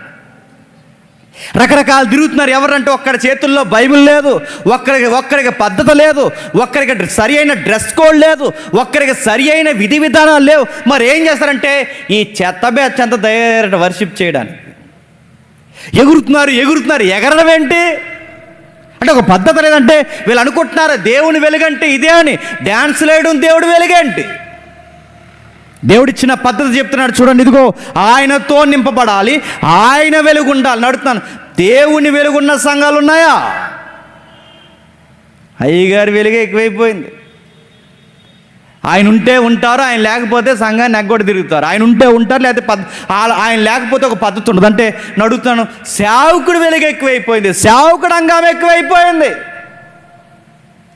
రకరకాలు తిరుగుతున్నారు. ఎవరంటే ఒక్కడి చేతుల్లో బైబిల్ లేదు, ఒక్కడికి పద్ధతి లేదు, ఒక్కరికి సరి అయిన డ్రెస్ కోడ్ లేదు, ఒక్కరికి సరి అయిన విధి విధానాలు లేవు. మరి ఏం చేస్తారంటే ఈ చెత్త డైరెక్ట్ వర్షిప్ చేయడానికి ఎగురుతున్నారు. ఎగరడం ఏంటి అంటే ఒక పద్ధతి లేదంటే వీళ్ళు అనుకుంటున్నారు దేవుని వెలుగంటే ఇదే అని. డ్యాన్స్ లేయడం దేవుడి వెలుగేంటి? దేవుడిచ్చిన పద్ధతి చెప్తున్నాడు చూడండి. ఇదిగో ఆయనతో నింపబడాలి, ఆయన వెలుగు ఉండాలి. నడుతున్నాను. దేవుని వెలుగున్న సంఘాలు ఉన్నాయా? అయ్యగారి వెలుగే ఎక్కువైపోయింది. ఆయన ఉంటే ఉంటారు, ఆయన లేకపోతే సంఘాన్ని ఎగ్గొట్టి తిరుగుతారు. ఆయన ఉంటే ఉంటారు, లేకపోతే ఆయన లేకపోతే ఒక పద్ధతి ఉండదు. అంటే నడుగుతాను, సేవకుడు వెలుగు ఎక్కువైపోయింది, సేవకుడు అంగం ఎక్కువైపోయింది.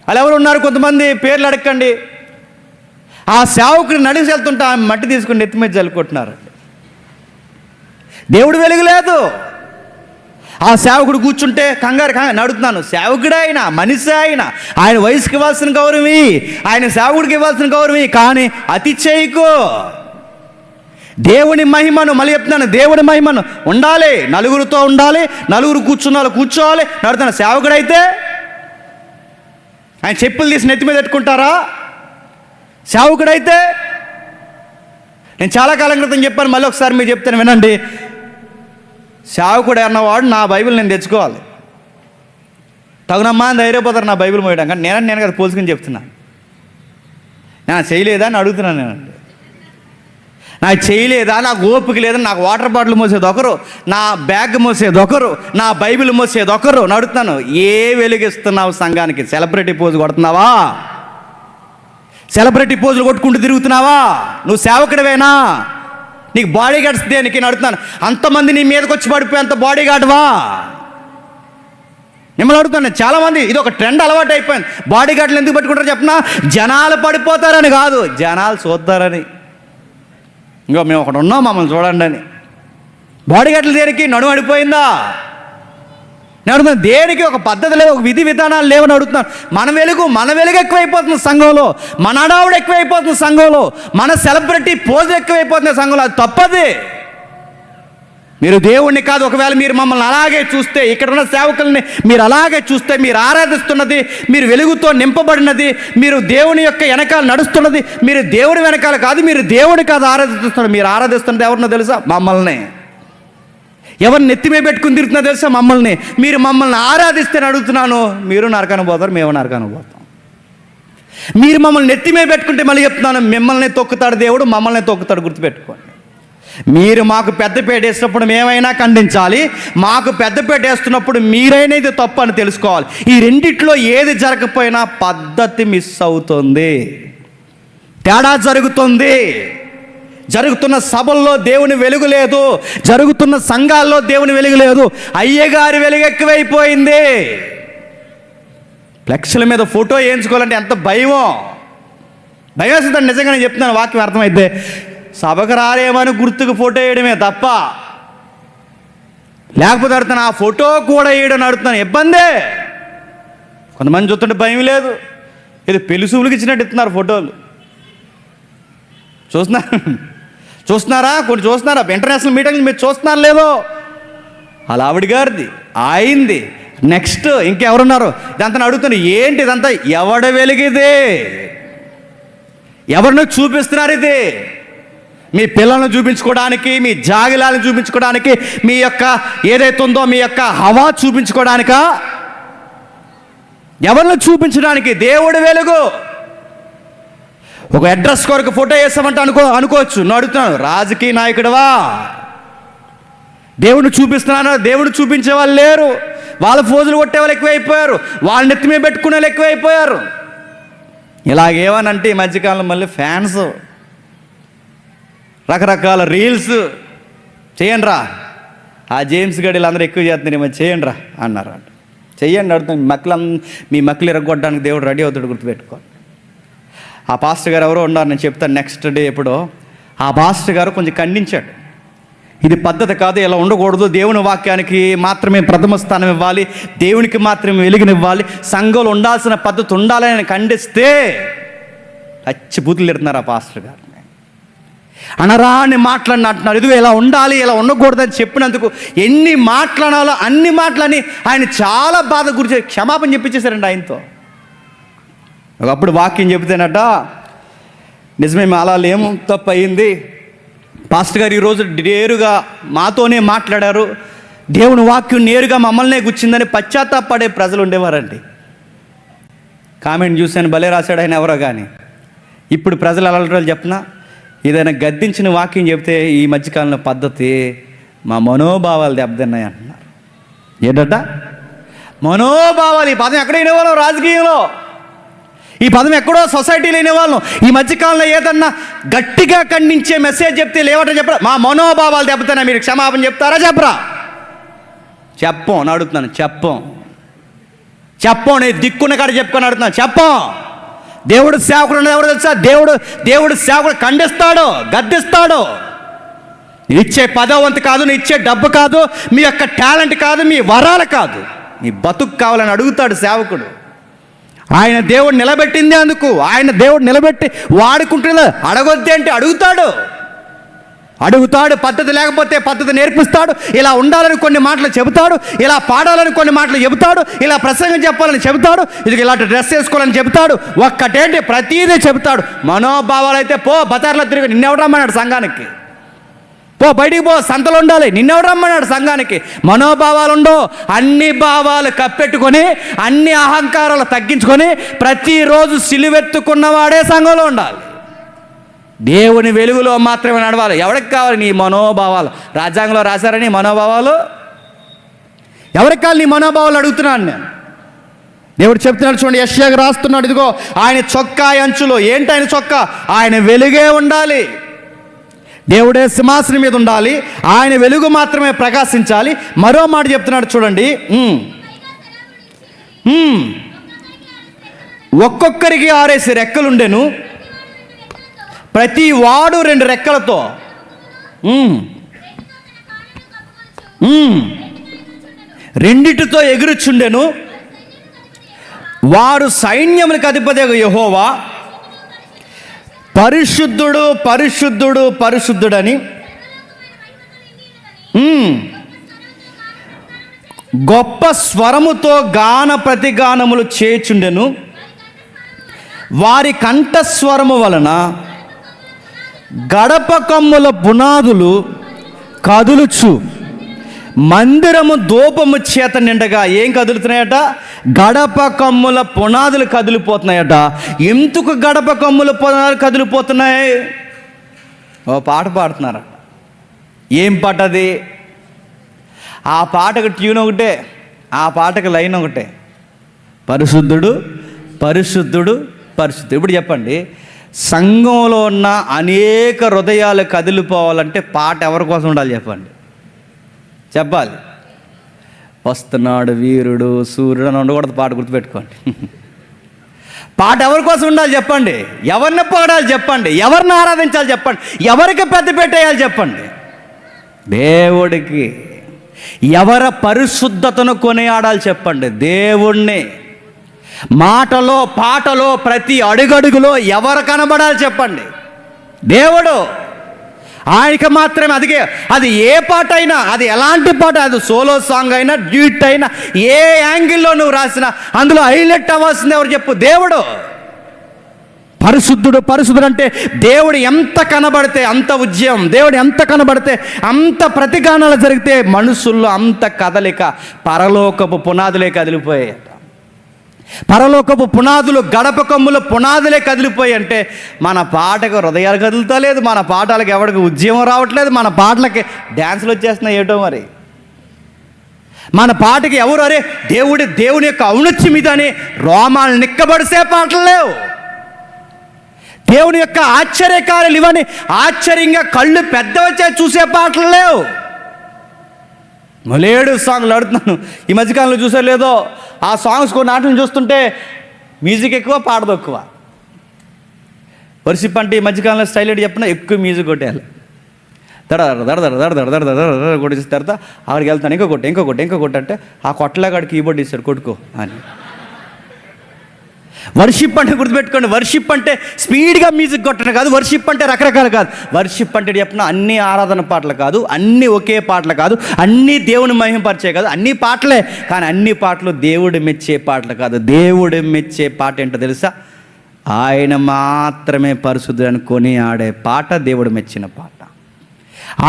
అలా ఎవరు ఉన్నారు? కొంతమంది పేర్లు అడగండి. ఆ సేవకుడిని నడిచి వెళ్తుంటే ఆమె మట్టి తీసుకుని నెత్తి మీద చల్లుకుంటున్నారు. దేవుడు వెలుగు లేదు. ఆ సేవకుడు కూర్చుంటే కంగారు నడుతున్నాను. సేవకుడే ఆయన, మనిషి ఆయన వయసుకి ఇవ్వాల్సిన గౌరవమి, ఆయన సేవకుడికి ఇవ్వాల్సిన గౌరవమి, కానీ అతి చేయకు. దేవుని మహిమను మళ్ళీ చెప్తున్నాను, దేవుని మహిమను ఉండాలి, నలుగురితో ఉండాలి, నలుగురు కూర్చున్న కూర్చోవాలి. నడుతున్నాను. సేవకుడైతే ఆయన చెప్పులు తీసి నెత్తి మీద పెట్టుకుంటారా? సేవకుడైతే నేను చాలా కాలం క్రితం చెప్పాను, మళ్ళీ ఒకసారి మీరు చెప్తాను వినండి. సేవకుడు అన్నవాడు నా బైబిల్ నేను తెచ్చుకోవాలి. తగునమ్మా అని ధైర్యపోతారు నా బైబిల్ మోయడం, కానీ నేను కదా పోల్చుకుని చెప్తున్నాను. నేను చేయలేదా అని అడుగుతున్నాను. నేనండి నాకు చేయలేదా, నాకు ఓపిక లేదా, నాకు వాటర్ బాటిల్ మోసేది ఒకరు, నా బ్యాగ్ మోసేది ఒకరు, నా బైబిల్ మోసేది ఒకరు. నడుతున్నాను. ఏ వెలుగిస్తున్నావు సంఘానికి? సెలబ్రిటీ పోజు కొడుతున్నావా? సెలబ్రిటీ పోజులు కొట్టుకుంటూ తిరుగుతున్నావా? నువ్వు సేవకుడివేనా? నీకు బాడీ గార్డ్స్ దేనికి? నడుతున్నాను. అంతమంది నీ మీదకి వచ్చి పడిపోయి అంత బాడీ గార్డ్వా? మిమ్మల్ని అడుగుతున్నాను. చాలామంది ఇది ఒక ట్రెండ్ అలవాటు అయిపోయింది. బాడీ గార్డులు ఎందుకు పెట్టుకుంటారో చెప్పనా? జనాలు పడిపోతారని కాదు, జనాలు చూద్దారని. ఇంకో మేము ఒకటి ఉన్నాం, మమ్మల్ని చూడండి అని. బాడీ గార్డులు దేనికి? నడుము అడిపోయిందా? నేను అడుగుతున్నాను, దేనికి ఒక పద్ధతి లేదు, ఒక విధి విధానాలు లేవని అడుగుతున్నాను. మన వెలుగు ఎక్కువైపోతుంది సంఘంలో, మన అడావుడు ఎక్కువైపోతుంది సంఘంలో, మన సెలబ్రిటీ పోజు ఎక్కువైపోతుంది సంఘంలో. అది తప్పది. మీరు దేవుణ్ణి కాదు, ఒకవేళ మీరు మమ్మల్ని అలాగే చూస్తే, ఇక్కడ ఉన్న సేవకుల్ని మీరు అలాగే చూస్తే, మీరు ఆరాధిస్తున్నది, మీరు వెలుగుతో నింపబడినది, మీరు దేవుని యొక్క వెనకాల నడుస్తున్నది, మీరు దేవుడి వెనకాల కాదు, మీరు దేవుడి కాదు ఆరాధిస్తున్నది. మీరు ఆరాధిస్తున్నది ఎవరినో తెలుసా? మమ్మల్ని. ఎవరిని నెత్తిమే పెట్టుకుని తిరుగుతున్నా తెలుసా? మమ్మల్ని. మీరు మమ్మల్ని ఆరాధిస్తే అడుగుతున్నాను, మీరు నరకానికి పోతారు, మేము నరకానికి పోతాం. మీరు మమ్మల్ని నెత్తిమే పెట్టుకుంటే మళ్ళీ చెప్తున్నాను, మిమ్మల్ని తొక్కుతాడు దేవుడు, మమ్మల్ని తొక్కుతాడు. గుర్తుపెట్టుకోండి. మీరు మాకు పెద్దపేట వేసినప్పుడు మేమైనా ఖండించాలి, మాకు పెద్దపేట వేస్తున్నప్పుడు మీరైనా ఇది తప్పు అని తెలుసుకోవాలి. ఈ రెండిట్లో ఏది జరగకపోయినా పద్ధతి మిస్ అవుతుంది, తేడా జరుగుతుంది. జరుగుతున్న సభల్లో దేవుని వెలుగు లేదు, జరుగుతున్న సంఘాల్లో దేవుని వెలుగు లేదు. అయ్యగారి వెలుగు ఎక్కువైపోయింది. ఫ్లెక్స్ల మీద ఫోటో వేయించుకోవాలంటే ఎంత భయం వేస్తుందని నిజంగానే చెప్తున్నాను. వాక్యం అర్థమైతే సభకు రాలేమని గుర్తుకు ఫోటో వేయడమే తప్ప, లేకపోతే అడుగుతాను ఆ ఫోటో కూడా వేయడం అడుగుతున్నాను. ఇబ్బందే. కొంతమంది చూస్తుంటే భయం లేదు, ఇది పెళ్లిసూపులకు ఇచ్చినట్టు ఇస్తున్నారు ఫోటోలు. చూస్తున్నారా? కొన్ని చూస్తున్నారా? ఇంటర్నేషనల్ మీటింగ్ మీరు చూస్తున్నారు లేదో? అలా ఆవిడ గారిది, ఆయింది, నెక్స్ట్ ఇంకెవరున్నారు? ఇదంతా అడుగుతున్నా. ఏంటి ఇదంతా? ఎవడ వెలిగిది? ఎవరిని చూపిస్తున్నారు? ఇది మీ పిల్లలను చూపించుకోవడానికి, మీ జాగిలాలను చూపించుకోవడానికి, మీ యొక్క ఏదైతే ఉందో మీ యొక్క హవా చూపించుకోవడానికా? ఎవరిని చూపించడానికి? దేవుడి వెలుగు. ఒక అడ్రస్ కొరకు ఫోటో వేస్తామంటే అనుకోవచ్చు. నేను అడుగుతున్నాను, రాజకీయ నాయకుడివా? దేవుడిని చూపిస్తున్నాను. దేవుడు చూపించే వాళ్ళు లేరు. వాళ్ళ ఫోజులు కొట్టే వాళ్ళు ఎక్కువైపోయారు, వాళ్ళ నెత్తి మీద పెట్టుకునే వాళ్ళు ఎక్కువైపోయారు. ఇలాగేమనంటే ఈ మధ్యకాలంలో మళ్ళీ ఫ్యాన్స్, రకరకాల రీల్స్ చేయండి రా, ఆ జేమ్స్ గడిలు అందరూ ఎక్కువ చేస్తున్నారు, ఏమో చేయండి రా అన్నారు. చెయ్యండి అడుగుతాం. మీ మక్కలు ఇరగొట్టడానికి దేవుడు రెడీ అవుతాడు, గుర్తుపెట్టుకోండి. ఆ పాస్టర్ గారు ఎవరో ఉన్నారు, నేను చెప్తాను నెక్స్ట్ డే ఎప్పుడో. ఆ పాస్టర్ గారు కొంచెం ఖండించాడు. ఇది పద్ధతి కాదు, ఇలా ఉండకూడదు, దేవుని వాక్యానికి మాత్రమే ప్రథమ స్థానం ఇవ్వాలి, దేవునికి మాత్రమే వెలుగునివ్వాలి, సంఘంలో ఉండాల్సిన పద్ధతి ఉండాలని ఖండిస్తే పచ్చి బూతులు తిడుతున్నారు ఆ పాస్టర్ గారు. అనరాని మాట్లాడినట్టున్నారు. ఇదిగో ఇలా ఉండాలి, ఇలా ఉండకూడదని చెప్పినందుకు ఎన్ని మాట్లాడాలో అన్ని మాటలని ఆయన చాలా బాధ గురించి క్షమాపణ చెప్పించేశారండి ఆయనతో. ఒకప్పుడు వాక్యం చెబితేనట, నిజమే అలా లేము, తప్పు అయింది, పాస్టర్ గారు ఈరోజు నేరుగా మాతోనే మాట్లాడారు, దేవుని వాక్యం నేరుగా మమ్మల్నే గుచ్చిందని పశ్చాత్తాపడే ప్రజలు ఉండేవారండి. కామెంట్ చూశాను, భలే రాశాడు ఆయన ఎవరో కానీ. ఇప్పుడు ప్రజలు అలా చెప్పినా, ఏదైనా గద్దించిన వాక్యం చెప్తే ఈ మధ్యకాలంలో పద్ధతి మా మనోభావాలు దెబ్బతిన్నాయి అంటున్నారు. ఏంటట మనోభావాలు? ఈ పదం ఎక్కడ వినేవాళ్ళం? రాజకీయంలో. ఈ పదం ఎక్కడో సొసైటీలో వినేవాళ్ళం. ఈ మధ్యకాలంలో ఏదన్నా గట్టిగా ఖండించే మెసేజ్ చెప్తే లేవట చెప్పరా? మా మనోభావాలు దెబ్బతిన్నాయి, మీరు క్షమాపణ చెప్తారా? చెప్పరా? చెప్పం అని అడుగుతున్నాను. చెప్పం నేను దిక్కున్న కాడ చెప్పుకొని అడుగుతున్నాను. చెప్పం. దేవుడు సేవకుడు ఉన్నది ఎవరు తెలుసా? దేవుడు సేవకుడు ఖండిస్తాడు, గద్దిస్తాడు. నీ ఇచ్చే పదవంతు కాదు, నీ ఇచ్చే డబ్బు కాదు, మీ యొక్క టాలెంట్ కాదు, మీ వరాలు కాదు, నీ బతుకు కావాలని అడుగుతాడు సేవకుడు. ఆయన దేవుడు నిలబెట్టింది అందుకు. ఆయన దేవుడు నిలబెట్టి వాడుకుంటున్నా అడగొద్ది అంటే అడుగుతాడు. పద్ధతి లేకపోతే పద్ధతి నేర్పిస్తాడు. ఇలా ఉండాలని కొన్ని మాటలు చెబుతాడు, ఇలా పాడాలని కొన్ని మాటలు చెబుతాడు, ఇలా ప్రసంగం చెప్పాలని చెబుతాడు, ఇది ఇలాంటి డ్రెస్ వేసుకోవాలని చెబుతాడు. ఒక్కటేంటి ప్రతీదీ చెబుతాడు. మనోభావాలు అయితే పో బజార్లో తిరిగి నిన్నెవడు రమ్మన్నాడు సంఘానికి, పో బయటికి పో సంతలో ఉండాలి, నిన్నెవడు రమ్మన్నాడు సంఘానికి. మనోభావాలు ఉండవు. అన్ని భావాలు కప్పెట్టుకొని అన్ని అహంకారాలు తగ్గించుకొని ప్రతిరోజు సిలువెత్తుకున్నవాడే సంఘంలో ఉండాలి. దేవుని వెలుగులో మాత్రమే నడవాలి. ఎవరికి కావాలి నీ మనోభావాలు? రాజ్యాంగంలో రాశారని మనోభావాలు ఎవరికి కావాలి? నీ మనోభావాలు అడుగుతున్నాను నేను. దేవుడు చెప్తున్నాడు చూడండి, యెషయాకు రాస్తున్నాడు, ఇదిగో ఆయన చొక్కా అంచులో. ఏంటి ఆయన చొక్కా? ఆయన వెలుగే ఉండాలి. దేవుడే సింహాసనం మీద ఉండాలి, ఆయన వెలుగు మాత్రమే ప్రకాశించాలి. మరో మాట చెప్తున్నాడు చూడండి, ఒక్కొక్కరికి 6 రెక్కలుండెను, ప్రతి వాడు 2 రెక్కలతో రెండిటితో ఎగురుచుండెను. వాడు సైన్యములకు అధిపతి యెహోవా పరిశుద్ధుడు పరిశుద్ధుడు పరిశుద్ధుడని గొప్ప స్వరముతో గాన ప్రతిగానములు చేయుచుండెను. వారి కంఠస్వరము వలన గడప కమ్ముల పునాదులు కదులుచు మందిరము ధూపము చేత నిండగా. ఏం కదులుతున్నాయట? గడప కమ్ముల పునాదులు కదిలిపోతున్నాయట. ఎందుకు గడప కమ్ముల పునాదులు కదిలిపోతున్నాయి? ఓ పాట పాడుతున్నారు. ఏం పాట అది? ఆ పాటకు ట్యూన్ ఒకటే, ఆ పాటకు లైన్ ఒకటే, పరిశుద్ధుడు పరిశుద్ధుడు పరిశుద్ధుడు. ఇప్పుడు చెప్పండి, సంఘంలో ఉన్న అనేక హృదయాలు కదిలిపోవాలంటే పాట ఎవరి కోసం ఉండాలి చెప్పాలి. వస్తున్నాడు వీరుడు సూర్యుడు అని ఉండకూడదు, పాట గుర్తుపెట్టుకోండి. పాట ఎవరి కోసం ఉండాలి చెప్పండి? ఎవరిని పొగడాలి చెప్పండి? ఎవరిని ఆరాధించాలి చెప్పండి? ఎవరికి పెద్ద పెట్టేయాలి చెప్పండి? దేవుడికి. ఎవరి పరిశుద్ధతను కొనియాడాలి చెప్పండి? దేవుణ్ణి. మాటలో పాటలో ప్రతి అడుగడుగులో ఎవరు కనబడాలి చెప్పండి? దేవుడు. ఆయనకి మాత్రమే. అది ఏ పాట అయినా, అది ఎలాంటి పాట, అది సోలో సాంగ్ అయినా డ్యూట్ అయినా, ఏ యాంగిల్లో నువ్వు రాసినా అందులో హైలైట్ అవ్వాల్సింది ఎవరు చెప్పు? దేవుడు. పరిశుద్ధుడు పరిశుద్ధుడు అంటే దేవుడు ఎంత కనబడితే అంత ఉద్యమం, దేవుడు ఎంత కనబడితే అంత ప్రతిగానాలు జరిగితే మనుషుల్లో అంత కదలిక. పరలోకపు పునాదులే కదిలిపోయాయి. పరలోకపు పునాదులు, గడప కమ్ముల పునాదులే కదిలిపోయి. అంటే మన పాటకు హృదయాలు కదులుతా లేదు, మన పాటలకు ఎవరికి ఉద్యమం రావట్లేదు, మన పాటలకి డ్యాన్సులు వచ్చేస్తున్నాయి ఏటో మరి. మన పాటకి ఎవరు అరే దేవుని యొక్క ఔన్నత్యం మీద అని రోమాలు నిక్కబడిసే పాటలు లేవు. దేవుని యొక్క ఆశ్చర్యకార్యాలు ఇవని ఆశ్చర్యంగా కళ్ళు పెద్ద వచ్చే చూసే పాటలు లేవు. మలేడు సాంగ్లు ఆడుతున్నాను ఈ మధ్యకాలంలో చూసే లేదో, ఆ సాంగ్స్ కొన్ని నాటలు చూస్తుంటే మ్యూజిక్ ఎక్కువ పాట తక్కువ. వర్షిప్ అంటే ఈ మధ్యకాలంలో స్టైల్ ఏంటి చెప్పినా ఎక్కువ మ్యూజిక్ కొట్టేయాలి. దడ దడ దడ దడ దడ దడ దడ దడ కొట్టేసిన తర్వాత అక్కడికి వెళ్తాను, ఇంకో కొట్టు అంటే ఆ కొట్టలాగా అక్కడికి కీబోర్డ్ ఇస్తాడు కొట్టుకో అని. వర్షిప్ అంటే గుర్తుపెట్టుకోండి, వర్షిప్ అంటే స్పీడ్గా మ్యూజిక్ కొట్టడం కాదు. వర్షిప్ అంటే రకరకాలు కాదు. వర్షిప్ అంటే చెప్పిన అన్ని ఆరాధన పాటలు కాదు, అన్నీ ఒకే పాటలు కాదు, అన్నీ దేవుని మహిమపరిచే కాదు. అన్ని పాటలే, కానీ అన్ని పాటలు దేవుడు మెచ్చే పాటలు కాదు. దేవుడు మెచ్చే పాట ఏంటో తెలుసా? ఆయన మాత్రమే పరిశుద్ధుడని కొని ఆడే పాట దేవుడు మెచ్చిన పాట.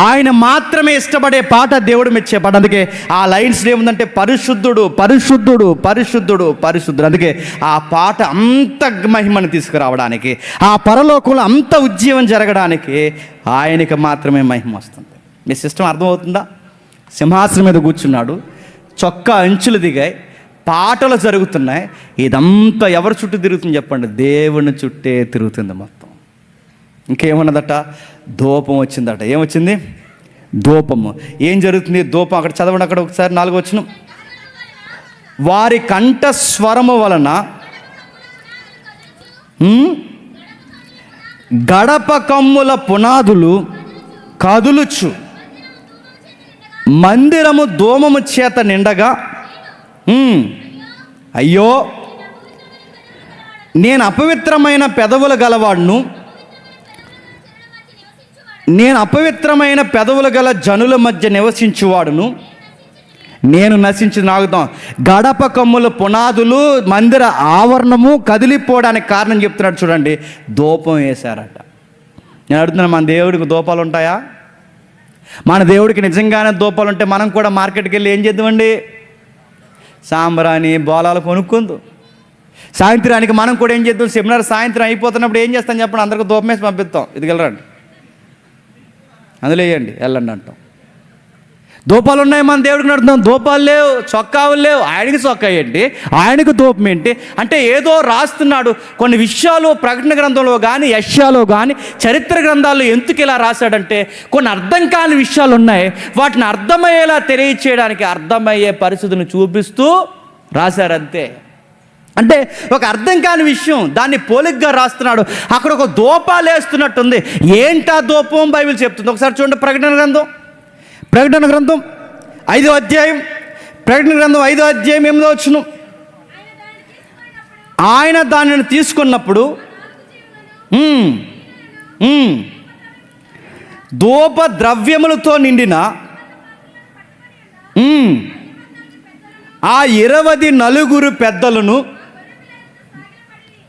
ఆయన మాత్రమే ఇష్టపడే పాట దేవుడు మెచ్చే పాట. అందుకే ఆ లైన్స్ ఏముందంటే పరిశుద్ధుడు పరిశుద్ధుడు పరిశుద్ధుడు పరిశుద్ధుడు. అందుకే ఆ పాట అంత మహిమను తీసుకురావడానికి, ఆ పరలోకంలో అంత ఉద్యమం జరగడానికి ఆయనకి మాత్రమే మహిమ వస్తుంది. మీ సిస్టమ్ అర్థమవుతుందా? సింహాసనం మీద కూర్చున్నాడు, చొక్కా అంచులు దిగాయి, పాటలు జరుగుతున్నాయి. ఇదంతా ఎవరి చుట్టూ తిరుగుతుంది చెప్పండి? దేవుని చుట్టే తిరుగుతుంది మొత్తం. ఇంకేమన్నదట? ధూపం వచ్చిందట. ఏమొచ్చింది? ధూపము. ఏం జరుగుతుంది? ధూపం. అక్కడ చదవండి, అక్కడ ఒకసారి 4వ వచనం. వారి కంఠస్వరము వలన గడప కమ్ముల పునాదులు కదులుచు మందిరము దోమము చేత నిండగా అయ్యో, నేను అపవిత్రమైన పెదవులు గలవాడును, నేను అపవిత్రమైన పెదవులు గల జనుల మధ్య నివసించువాడును, నేను నశించి నాగుతాం. గడప కమ్ముల పునాదులు, మందిర ఆవరణము కదిలిపోవడానికి కారణం చెప్తున్నాడు చూడండి, ధూపం వేశారట. నేను అడుగుతున్నాను, మన దేవుడికి ధూపాలు ఉంటాయా? మన దేవుడికి నిజంగానే ధూపాలు ఉంటే మనం కూడా మార్కెట్కి వెళ్ళి ఏం చేద్దామండి? సాంబ్రాణి బోలాలు కొనుక్కుందు. సాయంత్రానికి మనం కూడా ఏం చేద్దాం? సెమినార్ సాయంత్రం అయిపోతున్నప్పుడు ఏం చేస్తాం చెప్పండి? అందరికీ ధూపం వేసి పంపిస్తాం, ఇది వెళ్ళరండి, అందులో వేయండి, వెళ్ళండి అంటాం. ధూపాలు ఉన్నాయి మన దేవుడికి నడుతున్నాం, ధూపాలు లేవు, చొక్కాలు లేవు. ఆయనకి చొక్కా ఏంటి, ఆయనకు ధూపం ఏంటి అంటే ఏదో రాస్తున్నాడు. కొన్ని విషయాలు ప్రకటన గ్రంథంలో కానీ యెషయాలో కానీ చరిత్ర గ్రంథాల్లో ఎందుకు ఇలా రాశాడంటే కొన్ని అర్థం కాని విషయాలు ఉన్నాయి, వాటిని అర్థమయ్యేలా తెలియచేయడానికి అర్థమయ్యే పరిస్థితిని చూపిస్తూ రాశారంతే. అంటే ఒక అర్థం కాని విషయం దాన్ని పోలికగా రాస్తున్నాడు. అక్కడ ఒక ధూపాలు వేస్తున్నట్టుంది. ఏంటా ధూపం బైబిల్ చెప్తుంది. ఒకసారి చూడండి, ప్రకటన గ్రంథం 5వ అధ్యాయం, ప్రకటన గ్రంథం 5వ అధ్యాయం 8వ వచనం. ఆయన దానిని తీసుకున్నప్పుడు ధూప ద్రవ్యములతో నిండిన ఆ 24 పెద్దలను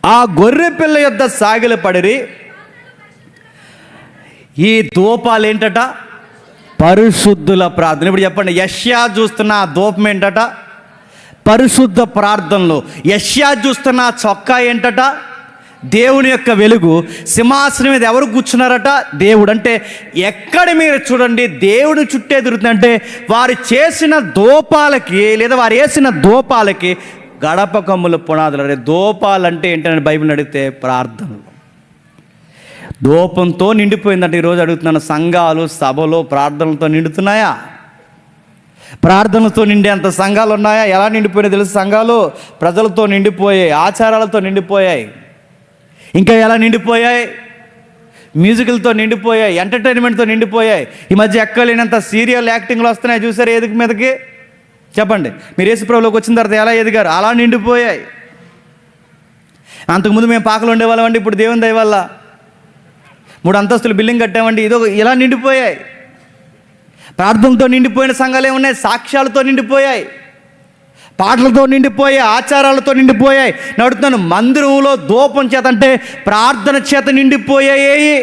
ఆ గొర్రె పిల్ల యొద్ద సాగిలపడిరి. ఈ ధూపాలు ఏంటట? పరిశుద్ధుల ప్రార్థన. ఇప్పుడు చెప్పండి, యెషయా చూస్తున్న ఆ ధూపం ఏంటట? పరిశుద్ధ ప్రార్థనలు. యెషయా చూస్తున్న చొక్కా ఏంటట? దేవుని యొక్క వెలుగు. సింహాసనం మీద ఎవరు కూర్చున్నారట? దేవుడు. అంటే ఎక్కడ మీరు చూడండి దేవుని చుట్టే తిరుగుతుందంటే వారు చేసిన ధూపాలకి లేదా వారు వేసిన ధూపాలకి గడప కమ్ముల పునాదులు. అరే ధూపాలంటే ఏంటని బైబిల్ అడిగితే ప్రార్థనలు. ధూపంతో నిండిపోయిందంటే ఈరోజు అడుగుతున్నాను, సంఘాలు సభలో ప్రార్థనలతో నిండుతున్నాయా? ప్రార్థనలతో నిండేంత సంఘాలు ఉన్నాయా? ఎలా నిండిపోయినాయి తెలుసు? సంఘాలు ప్రజలతో నిండిపోయాయి, ఆచారాలతో నిండిపోయాయి. ఇంకా ఎలా నిండిపోయాయి? మ్యూజికల్తో నిండిపోయాయి, ఎంటర్టైన్మెంట్తో నిండిపోయాయి. ఈ మధ్య ఎక్కలేనంత సీరియల్ యాక్టింగ్లు వస్తున్నాయి చూసారు ఎదుగు మీదకి. చెప్పండి, మీరు యేసుప్రభులోకి వచ్చిన తర్వాత ఎలా ఎదిగారు? అలా నిండిపోయాయి. అంతకుముందు మేము పాకలు ఉండేవాళ్ళం అండి, ఇప్పుడు దేవుని దయ వల్ల 3 అంతస్తులు బిల్డింగ్ కట్టామండి, ఇదో ఇలా నిండిపోయాయి. ప్రార్థనతో నిండిపోయిన సంఘాలే ఉన్నాయి, సాక్ష్యాలతో నిండిపోయాయి, పాటలతో నిండిపోయాయి, ఆచారాలతో నిండిపోయాయి. నడుతున్నాను, మందిరంలో ధూపం చేత అంటే ప్రార్థన చేత నిండిపోయాయి.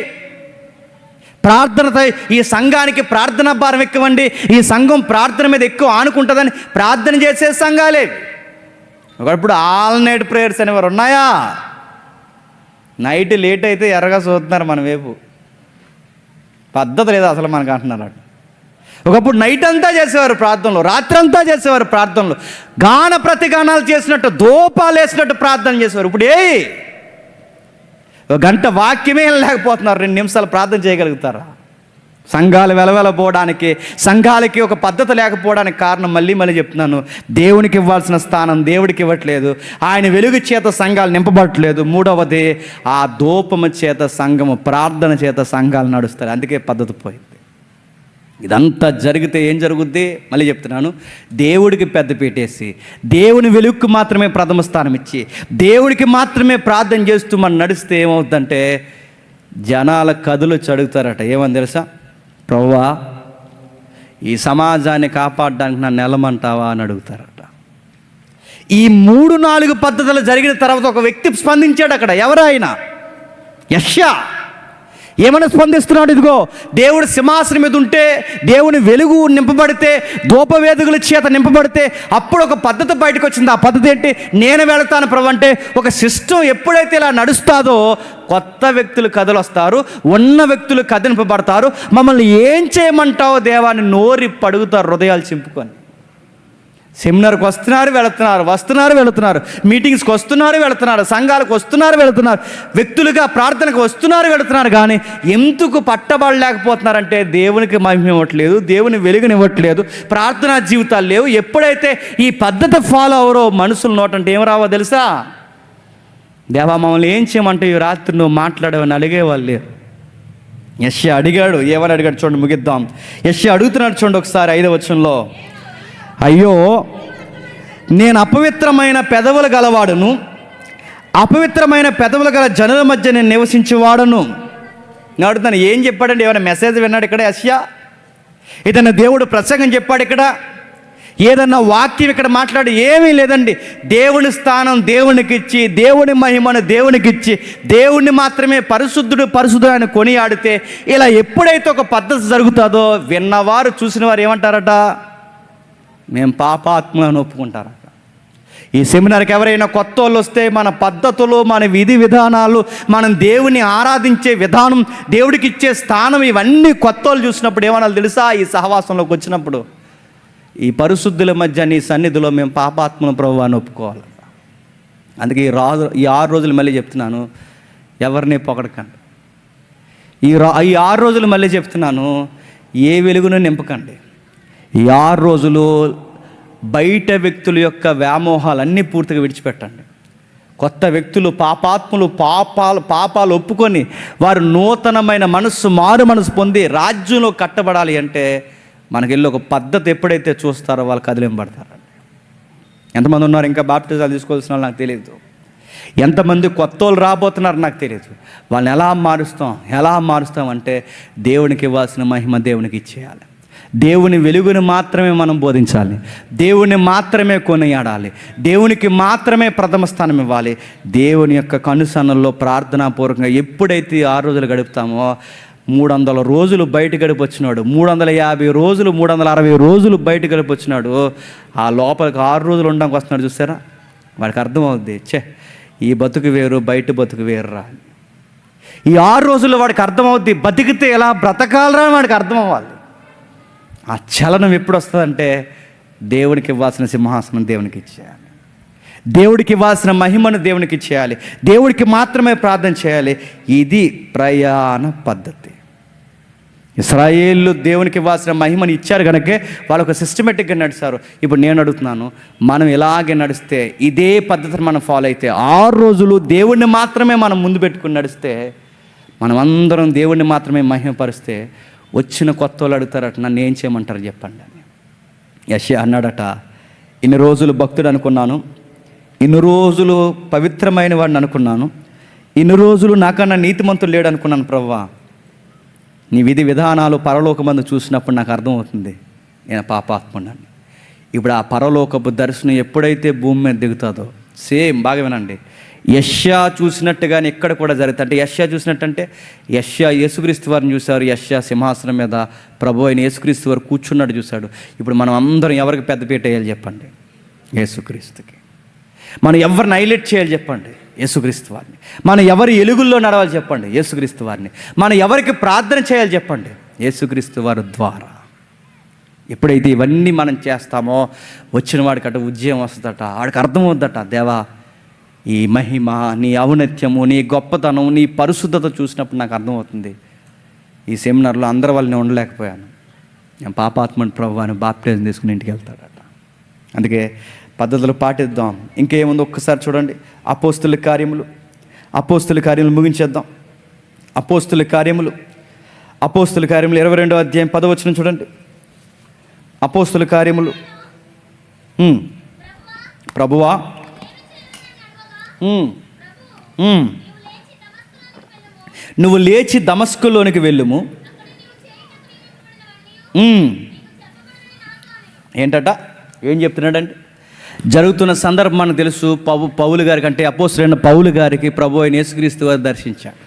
ప్రార్థనతో ఈ సంఘానికి ప్రార్థన భారం ఎక్కువండి, ఈ సంఘం ప్రార్థన మీద ఎక్కువ ఆనుకుంటుందని ప్రార్థన చేసే సంఘాలే. ఒకప్పుడు ఆల్ నైట్ ప్రేయర్స్ అనేవారు ఉన్నాయా? నైట్ లేట్ అయితే ఎర్రగా చూస్తున్నారు మన వైపు. పద్ధతి లేదు అసలు మనకు అంటున్నారు. ఒకప్పుడు నైట్ అంతా చేసేవారు ప్రార్థనలు, రాత్రంతా చేసేవారు ప్రార్థనలు, గాన ప్రతిగానాలు చేసినట్టు, ధూపాలు వేసినట్టు ప్రార్థన చేసేవారు. ఇప్పుడు ఒక గంట వాక్యమే లేకపోతున్నారు, 2 నిమిషాలు ప్రార్థన చేయగలుగుతారా? సంఘాలు వెలవెలపోవడానికి, సంఘాలకి ఒక పద్ధతి లేకపోవడానికి కారణం మళ్ళీ చెప్తున్నాను, దేవునికి ఇవ్వాల్సిన స్థానం దేవుడికి ఇవ్వట్లేదు. ఆయన వెలుగు చేత సంఘాలు నింపబడట్లేదు. 3వది ఆ ధూపము చేత సంఘము, ప్రార్థన చేత సంఘాలు నడుస్తారు. అందుకే పద్ధతి పోయింది. ఇదంతా జరిగితే ఏం జరుగుద్ది? మళ్ళీ చెప్తున్నాను, దేవుడికి పెద్ద పెట్టేసి దేవుని వెలుగుకు మాత్రమే ప్రథమ స్థానం ఇచ్చి దేవుడికి మాత్రమే ప్రార్థన చేస్తూ మనం నడిస్తే ఏమవుతుందంటే జనాల కదులు చడుగుతారట. ఏమని తెలుసా? ప్రభువా, ఈ సమాజాన్ని కాపాడడానికి నన్ను నిలమంటావా అని అడుగుతారట. ఈ 3-4 పద్ధతులు జరిగిన తర్వాత ఒక వ్యక్తి స్పందించాడు అక్కడ. ఎవరైనా యెషయా ఏమైనా స్పందిస్తున్నాడు? ఇదిగో దేవుడు సింహాసనం మీద ఉంటే, దేవుని వెలుగు నింపబడితే, ధూపవేదికల చేత నింపబడితే అప్పుడు ఒక పద్ధతి బయటకు వచ్చింది. ఆ పద్ధతి ఏంటి? నేను వెళతాను ప్రభు అంటే ఒక సిస్టమ్ ఎప్పుడైతే ఇలా నడుస్తాదో కొత్త వ్యక్తులు కథలు వస్తారు, ఉన్న వ్యక్తులు కదిలింపబడతారు. మమ్మల్ని ఏం చేయమంటావో దేవాన్ని నోరి పడుగుతారు హృదయాలు చింపుకొని. సెమినార్కి వస్తున్నారు వెళుతున్నారు, మీటింగ్స్కి వస్తున్నారు వెళుతున్నారు, సంఘాలకు వస్తున్నారు వెళుతున్నారు, వ్యక్తులుగా ప్రార్థనకు వస్తున్నారు వెళుతున్నారు. కానీ ఎందుకు పట్టబడలేకపోతున్నారంటే దేవునికి మహిమ ఇవ్వట్లేదు, దేవుని వెలుగునివ్వట్లేదు, ప్రార్థనా జీవితాలు లేవు. ఎప్పుడైతే ఈ పద్ధతి ఫాలో అవరో మనుషుల నోటంటే ఏం రావో తెలుసా? దేవా, మమ్మల్ని ఏం చేయమంటే ఈ రాత్రి నువ్వు మాట్లాడవని అడిగేవాళ్ళు లేరు. యెషయా అడిగాడు, ఏమని అడిగాడు చూడండి, ముగిద్దాం. యెషయా అడుగుతున్నాడు చూడండి ఒకసారి 5వ వచనంలో, అయ్యో నేను అపవిత్రమైన పెదవులు గలవాడును, అపవిత్రమైన పెదవులు గల జనుల మధ్య నేను నివసించేవాడును. నేను అడుగుతాను, ఏం చెప్పాడండి? ఏమైనా మెసేజ్ విన్నాడు ఇక్కడ యెషయా? ఏదన్నా దేవుడు ప్రసంగం చెప్పాడు ఇక్కడ? ఏదన్నా వాక్యం ఇక్కడ మాట్లాడి? ఏమీ లేదండి. దేవుని స్థానం దేవునికి ఇచ్చి, దేవుని మహిమను దేవునికి ఇచ్చి, దేవుణ్ణి మాత్రమే పరిశుద్ధుడు అని కొనియాడితే, ఇలా ఎప్పుడైతే ఒక పద్ధతి జరుగుతుందో విన్నవారు చూసిన వారు ఏమంటారట? మేము పాపాత్ములను ఒప్పుకుంటారట. ఈ సెమినార్కి ఎవరైనా కొత్త వాళ్ళు వస్తే మన పద్ధతులు, మన విధి విధానాలు, మనం దేవుని ఆరాధించే విధానం, దేవుడికి ఇచ్చే స్థానం, ఇవన్నీ కొత్త వాళ్ళు చూసినప్పుడు ఏమన్నా తెలుసా? ఈ సహవాసంలోకి వచ్చినప్పుడు, ఈ పరిశుద్ధుల మధ్య నీ సన్నిధిలో మేము పాపాత్మను ప్రభువాన్ని ఒప్పుకోవాలి. అందుకే ఈ 6 రోజులు మళ్ళీ చెప్తున్నాను, ఎవరిని పొగడకండి. ఈ 6 రోజులు మళ్ళీ చెప్తున్నాను, ఏ వెలుగును నింపకండి. ఈ 6 రోజులు బయట వ్యక్తుల యొక్క వ్యామోహాలన్నీ పూర్తిగా విడిచిపెట్టండి. కొత్త వ్యక్తులు, పాపాత్ములు, పాపాలు ఒప్పుకొని వారు నూతనమైన మారు మనసు పొంది రాజ్యంలో కట్టబడాలి అంటే మనకెళ్ళి ఒక పద్ధతి ఎప్పుడైతే చూస్తారో వాళ్ళు కదిలింపబడతారండి. ఎంతమంది ఉన్నారు ఇంకా బాప్టిజాలు తీసుకోవాల్సిన వాళ్ళు నాకు తెలియదు. ఎంతమంది కొత్త వాళ్ళు రాబోతున్నారు నాకు తెలియదు. వాళ్ళని ఎలా మారుస్తాం అంటే దేవునికి ఇవ్వాల్సిన మహిమ దేవునికి ఇచ్చేయాలి. దేవుని వెలుగుని మాత్రమే మనం బోధించాలి. దేవుని మాత్రమే కొనియాడాలి. దేవునికి మాత్రమే ప్రథమ స్థానం ఇవ్వాలి. దేవుని యొక్క కనుసన్నల్లో ప్రార్థనాపూర్వకంగా ఎప్పుడైతే 6 రోజులు గడుపుతామో, 300 రోజులు బయట గడిపొచ్చినాడు, 350 రోజులు, 360 రోజులు బయట గడిపొచ్చినాడు. ఆ లోపలికి 6 రోజులు ఉండడానికి వస్తున్నాడు. చూసారా? వాడికి అర్థమవుద్ది, ఈ బతుకు వేరు, బయట బతుకు వేరురా. ఈ 6 రోజులు వాడికి అర్థమవుద్ది, బతికితే ఎలా బ్రతకాలరా వాడికి అర్థం అవ్వాలి. ఆ చలనం ఎప్పుడు వస్తుందంటే దేవునికి ఇవ్వాల్సిన సింహాసనం దేవునికి ఇచ్చేయాలి, దేవుడికి ఇవ్వాల్సిన మహిమను దేవునికి ఇచ్చేయాలి, దేవుడికి మాత్రమే ప్రార్థన చేయాలి. ఇది ప్రయాణ పద్ధతి. ఇశ్రాయేలు దేవునికి ఇవ్వాల్సిన మహిమను ఇచ్చారు కనుకే వాళ్ళు ఒక సిస్టమేటిక్గా నడిచారు. ఇప్పుడు నేను అడుగుతున్నాను, మనం ఇలాగే నడిస్తే, ఇదే పద్ధతిని మనం ఫాలో అయితే, 6 రోజులు దేవుణ్ణి మాత్రమే మనం ముందు పెట్టుకుని నడిస్తే, మనం అందరం దేవుణ్ణి మాత్రమే మహిమపరిస్తే, వచ్చిన కొత్త వాళ్ళు అడుగుతారట, నన్ను ఏం చేయమంటారు చెప్పండి అని. యెషయా అన్నాడట, ఇన్ని రోజులు భక్తుడు అనుకున్నాను, ఇన్ని రోజులు పవిత్రమైన వాడిని అనుకున్నాను, ఇన్ని రోజులు నాకన్నా నీతిమంతుడు లేడు అనుకున్నాను. ప్రభువా, నీ విధి విధానాలు పరలోకమందు చూసినప్పుడు నాకు అర్థమవుతుంది నేను పాపాత్ముడని. ఇప్పుడు ఆ పరలోకపు దర్శనం ఎప్పుడైతే భూమి మీద దిగుతుందో, సేమ్ బాగా వినండి, యెషయా చూసినట్టుగానే ఇక్కడ కూడా జరుగుతుంది. అంటే యెషయా చూసినట్టంటే యెషయా యేసుక్రీస్తు వారిని చూశారు. యెషయా సింహాసనం మీద ప్రభు అయిన యేసుక్రీస్తు వారు కూర్చున్నాడు చూశాడు. ఇప్పుడు మనం అందరం ఎవరికి పెద్దపీట వేయాలి చెప్పండి? యేసుక్రీస్తుకి. మనం ఎవరిని హైలైట్ చేయాలి చెప్పండి? యేసుక్రీస్తు వారిని. మనం ఎవరి ఎలుగుల్లో నడవాలి చెప్పండి? యేసుక్రీస్తు వారిని. మనం ఎవరికి ప్రార్థన చేయాలి చెప్పండి? యేసుక్రీస్తు వారి ద్వారా. ఎప్పుడైతే ఇవన్నీ మనం చేస్తామో వచ్చిన వాడికి అటు ఉద్యమం వస్తుందట, వాడికి అర్థమవుద్దట, దేవా ఈ మహిమ, నీ ఔన్నత్యము, నీ గొప్పతనం, నీ పరిశుద్ధత చూసినప్పుడు నాకు అర్థమవుతుంది, ఈ సెమినార్లో అందరి వల్ల నేను ఉండలేకపోయాను, నేను పాపాత్మని ప్రభు అని బాప్టిజం తీసుకుని ఇంటికి వెళ్తాడట. అందుకే పద్ధతులు పాటిద్దాం. ఇంకేముంది ఒక్కసారి చూడండి, అపోస్తుల కార్యములు ముగించేద్దాం. అపోస్తుల కార్యములు 22వ అధ్యాయం 10వ వచనం చూడండి. అపోస్తుల కార్యములు, ప్రభువా నువ్వు లేచి దమస్కులోనికి వెళ్ళుము. ఏంటట? ఏం చెప్తున్నాడంటే, జరుగుతున్న సందర్భం మనకు తెలుసు. పౌలు గారికి, అంటే అపోస్తలుడైన పౌలు గారికి ప్రభు అయిన యేసుక్రీస్తు వారు దర్శించాడు.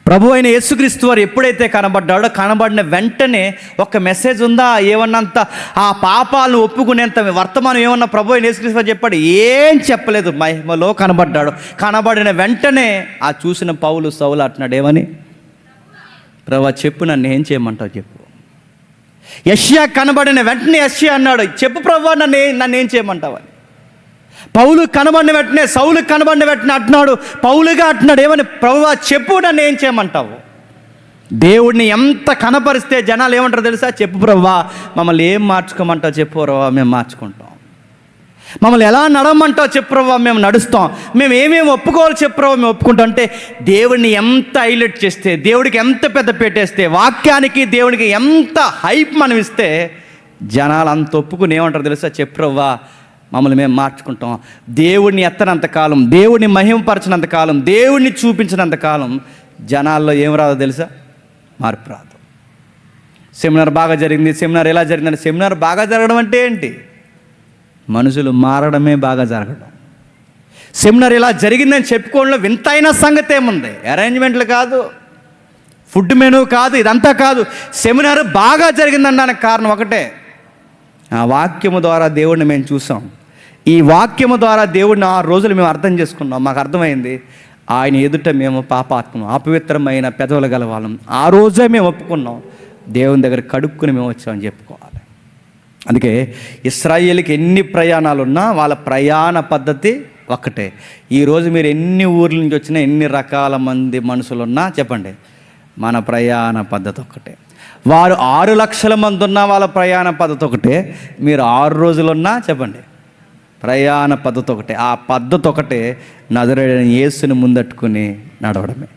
ప్రభు అయిన యేసుక్రీస్తు వారు ఎప్పుడైతే కనబడ్డాడో, కనబడిన వెంటనే ఒక మెసేజ్ ఉందా? ఏమన్నంత ఆ పాపాలను ఒప్పుకునేంత వర్తమానం ఏమన్నా ప్రభు అయిన యేసుక్రీస్తు వారు చెప్పాడు? ఏం చెప్పలేదు. మహిమలో కనబడ్డాడు. కనబడిన వెంటనే ఆ చూసిన సౌలు అంటున్నాడు, ఏమని? ప్రభువా చెప్పు, నన్ను ఏం చేయమంటావు చెప్పు. యెషయా కనబడిన వెంటనే యెషయా అన్నాడు, చెప్పు ప్రభువా, నన్ను ఏం చేయమంటావు అని. పౌలు కనబడిన వెంటనే, సౌలు కనబడిన వెంటనే అంటున్నాడు, పౌలుగా అంటున్నాడు, ఏమని? ప్రభువా చెప్పు, నన్ను ఏం చేయమంటావు. దేవుడిని ఎంత కనపరిస్తే జనాలు ఏమంటారు తెలుసా? చెప్పు ప్రభువా, మమ్మల్ని ఏం మార్చుకోమంటావు చెప్పు ప్రభువా, మేము మార్చుకుంటాం. మమ్మల్ని ఎలా నడవమంటావు చెప్పురవ్వా, మేము నడుస్తాం. మేము ఏమేమి ఒప్పుకోవాలి చెప్పురవ్వా, మేము ఒప్పుకుంటాం. అంటే దేవుడిని ఎంత హైలైట్ చేస్తే, దేవుడికి ఎంత పెద్ద పెట్టేస్తే, వాక్యానికి దేవుడికి ఎంత హైప్ మనం ఇస్తే జనాలు అంత ఒప్పుకుని ఏమంటారు తెలుసా? చెప్పురవ్వా, మమ్మల్ని మేము మార్చుకుంటాం. దేవుడిని ఎత్తనంత కాలం, దేవుడిని మహిమపరచినంత కాలం, దేవుడిని చూపించినంత కాలం జనాల్లో ఏం రాదో తెలుసా? మార్పు రాదు. సెమినార్ బాగా జరిగింది, సెమినార్ ఎలా జరిగిందంటే, సెమినార్ బాగా జరగడం అంటే ఏంటి? మనుషులు మారడమే బాగా జరగడం. సెమినార్ ఇలా జరిగిందని చెప్పుకోవడంలో వింతైన సంగతి ఏముంది? అరేంజ్మెంట్లు కాదు, ఫుడ్ మెనూ కాదు, ఇదంతా కాదు. సెమినార్ బాగా జరిగిందనడానికి కారణం ఒకటే, ఆ వాక్యము ద్వారా దేవుడిని మేము చూసాం. ఈ వాక్యము ద్వారా దేవుడిని 6 రోజులు మేము అర్థం చేసుకున్నాం. మాకు అర్థమైంది ఆయన ఎదుట మేము పాపాత్మ అపవిత్రమైన పెదవులు గలవాళ్ళం. ఆ రోజే మేము ఒప్పుకున్నాం, దేవుని దగ్గర కడుక్కుని మేము వచ్చామని చెప్పుకోవాలి. అందుకే ఇశ్రాయేలుకి ఎన్ని ప్రయాణాలు ఉన్నా వాళ్ళ ప్రయాణ పద్ధతి ఒక్కటే. ఈరోజు మీరు ఎన్ని ఊర్ల నుంచి వచ్చినా, ఎన్ని రకాల మంది మనుషులు ఉన్నా చెప్పండి, మన ప్రయాణ పద్ధతి ఒక్కటే. వారు 6 లక్షల మంది ఉన్నా వాళ్ళ ప్రయాణ పద్ధతి ఒకటే. మీరు 6 రోజులున్నా చెప్పండి, ప్రయాణ పద్ధతి ఒకటే. ఆ పద్ధతి ఒకటే, నజరేయుడైన యేసుని ముందట్టుకుని నడవడమే,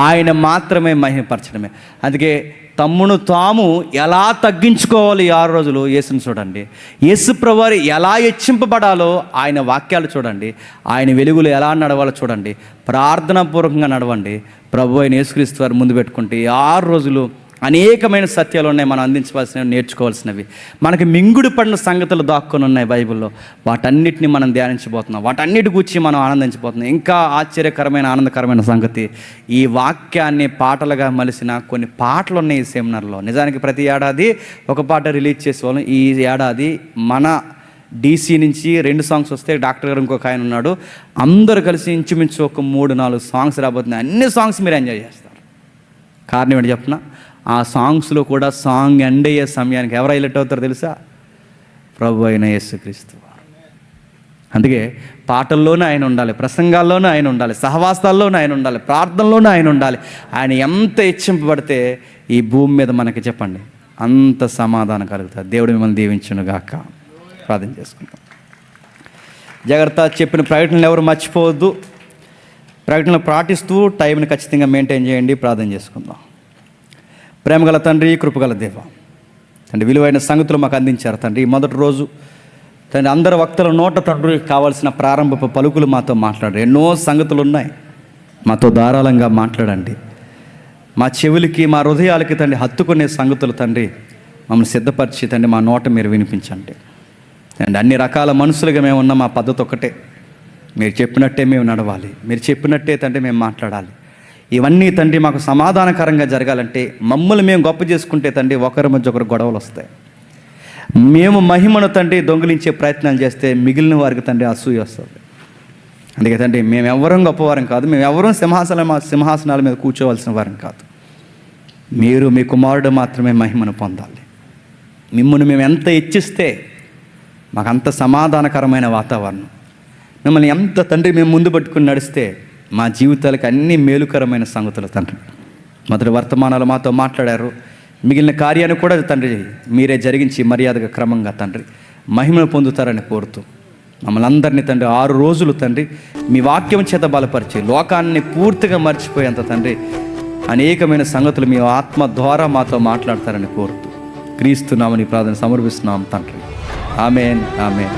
ఆయన మాత్రమే మహిమపరచడమే. అందుకే తమ్మును తాము ఎలా తగ్గించుకోవాలి 6 రోజులు యేసుని చూడండి. యేసు ప్రభువారు ఎలా హెచ్చింపబడాలో ఆయన వాక్యాలు చూడండి. ఆయన వెలుగులు ఎలా నడవాలో చూడండి. ప్రార్థనాపూర్వకంగా నడవండి. ప్రభు అయిన యేసుక్రీస్తు వారు ముందు పెట్టుకుంటే 6 రోజులు అనేకమైన సత్యాలు ఉన్నాయి, మనం అందించవలసినవి, నేర్చుకోవాల్సినవి. మనకి మింగుడు పడిన సంగతులు దాక్కుని ఉన్నాయి బైబిల్లో. వాటన్నిటిని మనం ధ్యానించబోతున్నాం, వాటన్నిటి గురించి మనం ఆనందించబోతున్నాం. ఇంకా ఆశ్చర్యకరమైన ఆనందకరమైన సంగతి, ఈ వాక్యాన్ని పాటలుగా మలిసిన కొన్ని పాటలు ఉన్నాయి ఈ సెమినార్లో. నిజానికి ప్రతి ఏడాది ఒక పాట రిలీజ్ చేసేవాళ్ళం. ఈ ఏడాది మన DC నుంచి 2 సాంగ్స్ వస్తే, డాక్టర్ గారు ఇంకొక ఆయన ఉన్నాడు, అందరూ కలిసి ఇంచుమించు ఒక 3-4 సాంగ్స్ రాబోతున్నాయి. అన్ని సాంగ్స్ మీరు ఎంజాయ్ చేస్తారు. కారణం ఏంటి చెప్పిన? ఆ సాంగ్స్లో కూడా సాంగ్ ఎండ్ అయ్యే సమయానికి ఎవరు హైలైట్ అవుతారో తెలుసా? ప్రభు అయిన యేసుక్రీస్తు. అందుకే పాటల్లోనే ఆయన ఉండాలి, ప్రసంగాల్లోనూ ఆయన ఉండాలి, సహవాసాల్లోనూ ఆయన ఉండాలి, ప్రార్థనలోనూ ఆయన ఉండాలి. ఆయన ఎంత హెచ్చింపబడితే ఈ భూమి మీద మనకి చెప్పండి అంత సమాధానం కలుగుతుంది. దేవుడు మిమ్మల్ని దీవించును గాక. ప్రార్థన చేసుకుంటాం. జాగ్రత్త, చెప్పిన ప్రకటనలు ఎవరు మర్చిపోవద్దు. ప్రకటనలు పాటిస్తూ టైంని ఖచ్చితంగా మెయింటైన్ చేయండి. ప్రార్థన చేసుకుందాం. ప్రేమగల తండ్రి, కృపగల దేవ తండ్రి, విలువైన సంగతులు మాకు అందించారు తండ్రి. మొదటి రోజు తండ్రి అందరు వక్తల నోట తండ్రి కావాల్సిన ప్రారంభపు పలుకులు మాతో మాట్లాడారు. ఎన్నో సంగతులు ఉన్నాయి, మాతో ధారాళంగా మాట్లాడండి. మా చెవులకి, మా హృదయాలకి తండ్రి హత్తుకునే సంగతులు తండ్రి మమ్మల్ని సిద్ధపరిచి తండ్రి మా నోట మీరు వినిపించండి. అండ్ అన్ని రకాల మనుషులుగా మేము ఉన్న మా పద్ధతి ఒకటే, మీరు చెప్పినట్టే మేము నడవాలి, మీరు చెప్పినట్టే తండ్రి మేము మాట్లాడాలి. ఇవన్నీ తండ్రి మాకు సమాధానకరంగా జరగాలంటే, మమ్మల్ని మేము గొప్ప చేసుకుంటే తండ్రి ఒకరి మధ్య ఒకరు గొడవలు వస్తాయి. మేము మహిమను తండ్రి దొంగిలించే ప్రయత్నాలు చేస్తే మిగిలిన వారికి తండ్రి అసూయ వస్తుంది. అందుకే తండ్రి మేము ఎవరం గొప్పవారం కాదు, మేము ఎవరం సింహాసనాల మీద కూర్చోవలసిన వారం కాదు. మీరు మీ కుమారుడు మాత్రమే మహిమను పొందాలి. మిమ్మల్ని మేము ఎంత హెచ్చిస్తే మాకంత సమాధానకరమైన వాతావరణం. మిమ్మల్ని ఎంత తండ్రి మేము ముందు పట్టుకుని నడిస్తే మా జీవితాలకు అన్ని మేలుకరమైన సంగతులు తండ్రి. మొదటి వర్తమానాలు మాతో మాట్లాడారు, మిగిలిన కార్యాన్ని కూడా తండ్రి మీరే జరిగించి మర్యాదగా క్రమంగా తండ్రి మహిమను పొందుతారని కోరుతూ మమ్మల్ని అందరినీ తండ్రి 6 రోజులు తండ్రి మీ వాక్యం చేత బలపరిచి లోకాన్ని పూర్తిగా మర్చిపోయేంత తండ్రి అనేకమైన సంగతులు మీ ఆత్మ ద్వారా మాతో మాట్లాడతారని కోరుతూ క్రీస్తు నామమున ప్రార్థన సమర్పిస్తున్నాం తండ్రి. ఆమేన్, ఆమేన్.